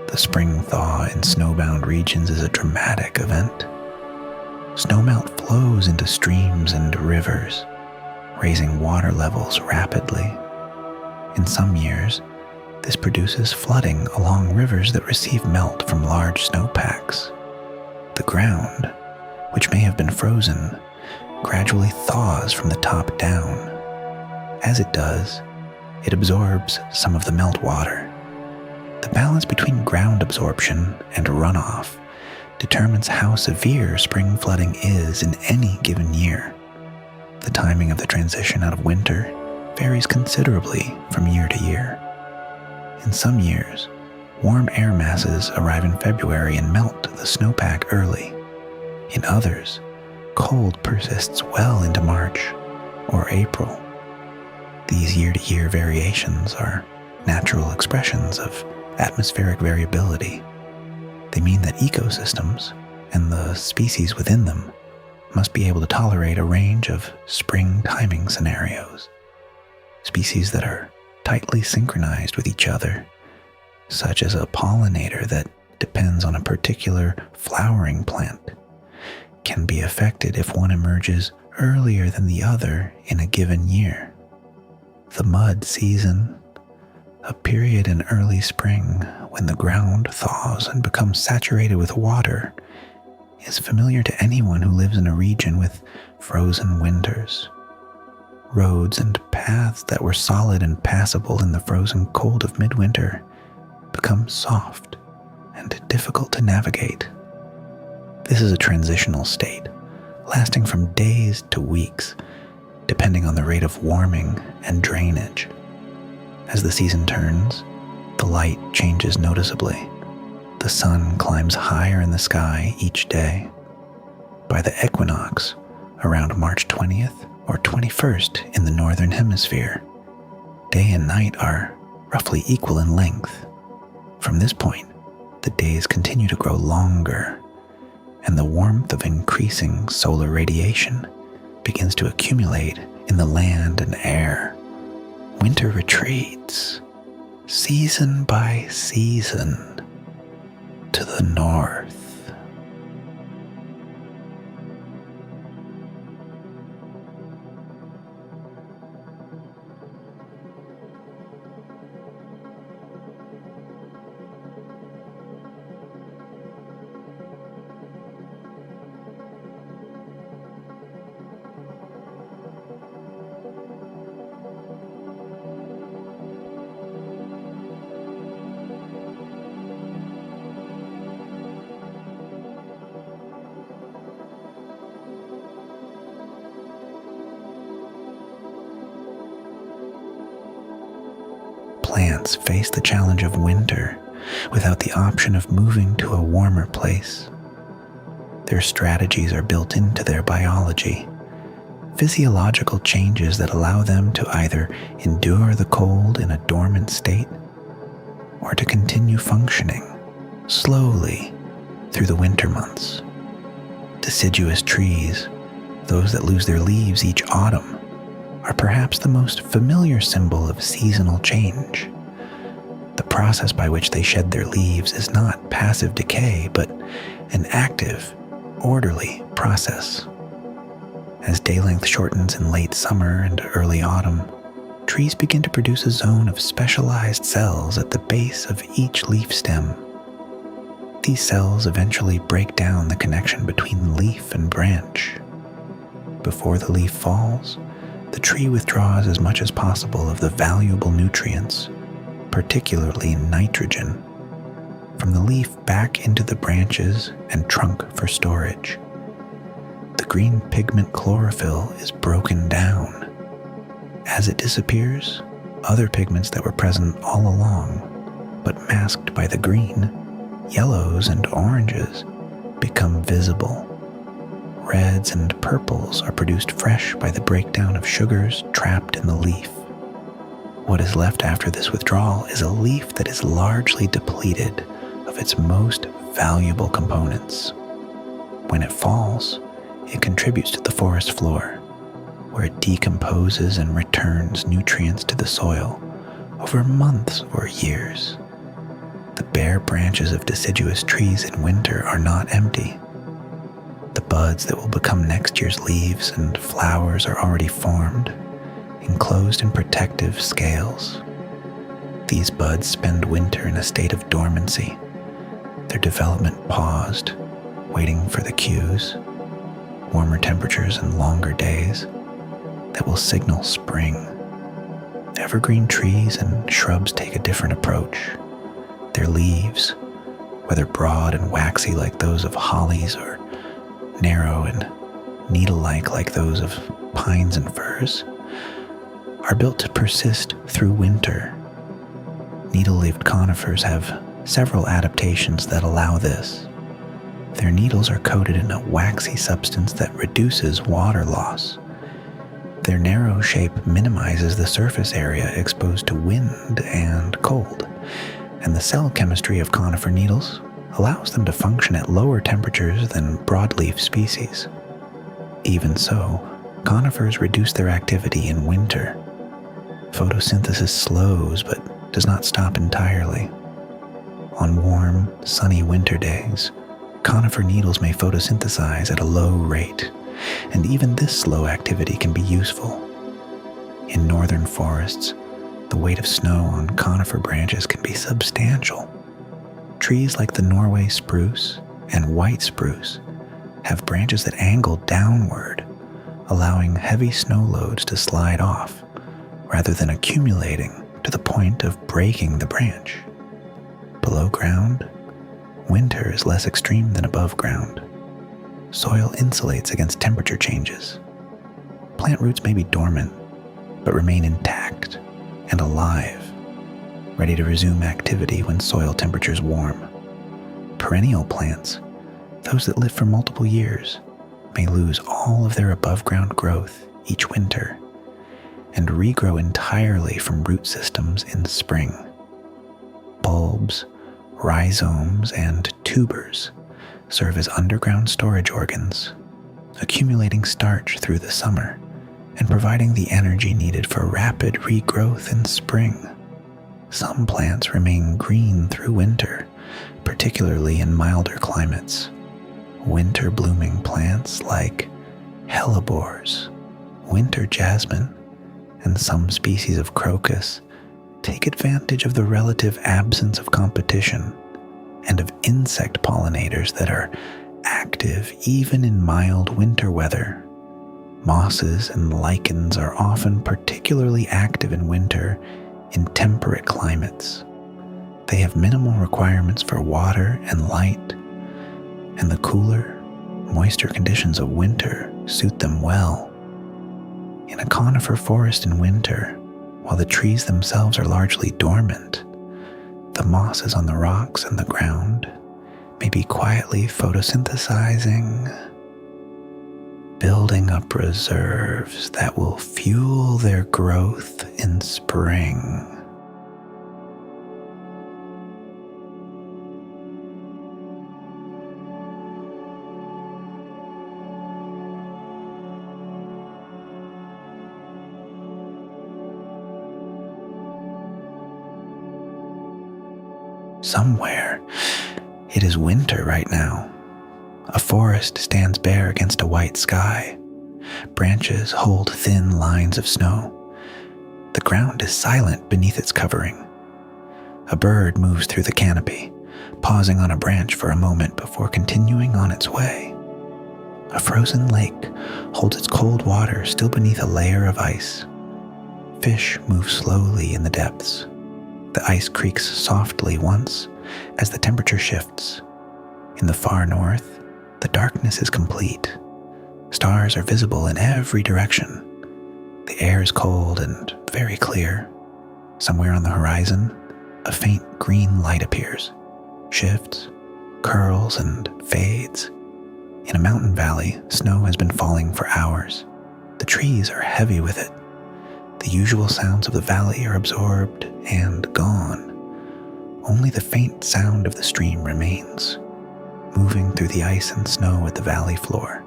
The spring thaw in snowbound regions is a dramatic event. Snowmelt flows into streams and rivers, raising water levels rapidly. In some years, this produces flooding along rivers that receive melt from large snowpacks. The ground, which may have been frozen, gradually thaws from the top down. As it does, it absorbs some of the meltwater. The balance between ground absorption and runoff determines how severe spring flooding is in any given year. The timing of the transition out of winter varies considerably from year to year. In some years, warm air masses arrive in February and melt the snowpack early. In others, cold persists well into March or April. These year-to-year variations are natural expressions of atmospheric variability. They mean that ecosystems and the species within them must be able to tolerate a range of spring timing scenarios. Species that are tightly synchronized with each other, such as a pollinator that depends on a particular flowering plant, can be affected if one emerges earlier than the other in a given year. The mud season, a period in early spring when the ground thaws and becomes saturated with water, is familiar to anyone who lives in a region with frozen winters. Roads and paths that were solid and passable in the frozen cold of midwinter become soft and difficult to navigate. This is a transitional state, lasting from days to weeks, depending on the rate of warming and drainage. As the season turns, the light changes noticeably. The sun climbs higher in the sky each day. By the equinox, around March 20th or 21st in the northern hemisphere, day and night are roughly equal in length. From this point, the days continue to grow longer, and the warmth of increasing solar radiation begins to accumulate in the land and air, winter retreats, season by season, to the north. Plants face the challenge of winter without the option of moving to a warmer place. Their strategies are built into their biology, physiological changes that allow them to either endure the cold in a dormant state or to continue functioning slowly through the winter months. Deciduous trees, those that lose their leaves each autumn, are perhaps the most familiar symbol of seasonal change. The process by which they shed their leaves is not passive decay, but an active, orderly process. As day length shortens in late summer and early autumn, trees begin to produce a zone of specialized cells at the base of each leaf stem. These cells eventually break down the connection between leaf and branch. Before the leaf falls, the tree withdraws as much as possible of the valuable nutrients, particularly nitrogen, from the leaf back into the branches and trunk for storage. The green pigment chlorophyll is broken down. As it disappears, other pigments that were present all along, but masked by the green, yellows and oranges, become visible. Reds and purples are produced fresh by the breakdown of sugars trapped in the leaf. What is left after this withdrawal is a leaf that is largely depleted of its most valuable components. When it falls, it contributes to the forest floor, where it decomposes and returns nutrients to the soil over months or years. The bare branches of deciduous trees in winter are not empty. The buds that will become next year's leaves and flowers are already formed, enclosed in protective scales. These buds spend winter in a state of dormancy, their development paused, waiting for the cues, warmer temperatures and longer days that will signal spring. Evergreen trees and shrubs take a different approach. Their leaves, whether broad and waxy like those of hollies or narrow and needle-like like those of pines and firs, are built to persist through winter. Needle-leaved conifers have several adaptations that allow this. Their needles are coated in a waxy substance that reduces water loss. Their narrow shape minimizes the surface area exposed to wind and cold, and the cell chemistry of conifer needles allows them to function at lower temperatures than broadleaf species. Even so, conifers reduce their activity in winter. Photosynthesis slows but does not stop entirely. On warm, sunny winter days, conifer needles may photosynthesize at a low rate, and even this slow activity can be useful. In northern forests, the weight of snow on conifer branches can be substantial. Trees like the Norway spruce and white spruce have branches that angle downward, allowing heavy snow loads to slide off rather than accumulating to the point of breaking the branch. Below ground, winter is less extreme than above ground. Soil insulates against temperature changes. Plant roots may be dormant, but remain intact and alive, ready to resume activity when soil temperatures warm. Perennial plants, those that live for multiple years, may lose all of their above-ground growth each winter and regrow entirely from root systems in spring. Bulbs, rhizomes, and tubers serve as underground storage organs, accumulating starch through the summer and providing the energy needed for rapid regrowth in spring. Some plants remain green through winter, particularly in milder climates. Winter blooming plants like hellebores, winter jasmine, and some species of crocus take advantage of the relative absence of competition and of insect pollinators that are active even in mild winter weather. Mosses and lichens are often particularly active in winter in temperate climates. They have minimal requirements for water and light, and the cooler, moister conditions of winter suit them well. In a conifer forest in winter, while the trees themselves are largely dormant, the mosses on the rocks and the ground may be quietly photosynthesizing, building up reserves that will fuel their growth in spring. Somewhere, it is winter right now. A forest stands bare against a white sky. Branches hold thin lines of snow. The ground is silent beneath its covering. A bird moves through the canopy, pausing on a branch for a moment before continuing on its way. A frozen lake holds its cold water still beneath a layer of ice. Fish move slowly in the depths. The ice creaks softly once as the temperature shifts. In the far north, the darkness is complete. Stars are visible in every direction. The air is cold and very clear. Somewhere on the horizon, a faint green light appears, shifts, curls, and fades. In a mountain valley, snow has been falling for hours. The trees are heavy with it. The usual sounds of the valley are absorbed and gone. Only the faint sound of the stream remains, moving through the ice and snow at the valley floor.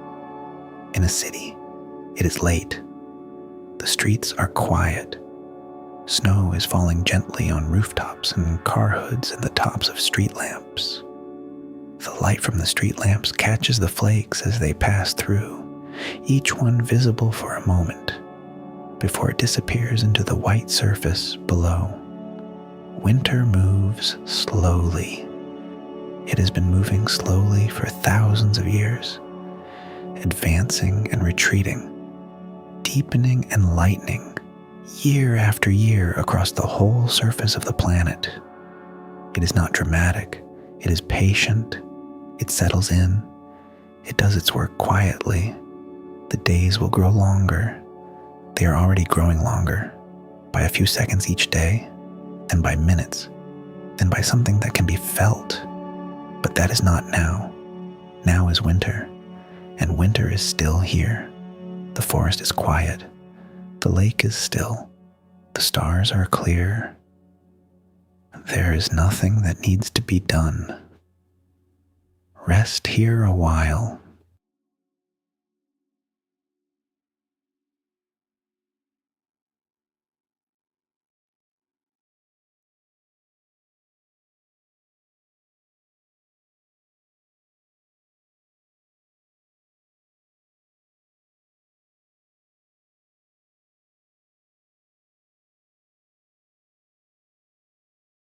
In a city, it is late. The streets are quiet. Snow is falling gently on rooftops and car hoods and the tops of street lamps. The light from the street lamps catches the flakes as they pass through, each one visible for a moment, before it disappears into the white surface below. Winter moves slowly. It has been moving slowly for thousands of years, advancing and retreating, deepening and lightening, year after year across the whole surface of the planet. It is not dramatic. It is patient. It settles in. It does its work quietly. The days will grow longer. They are already growing longer, by a few seconds each day, then by minutes, then by something that can be felt. But that is not now. Now is winter, and winter is still here. The forest is quiet. The lake is still. The stars are clear. There is nothing that needs to be done. Rest here a while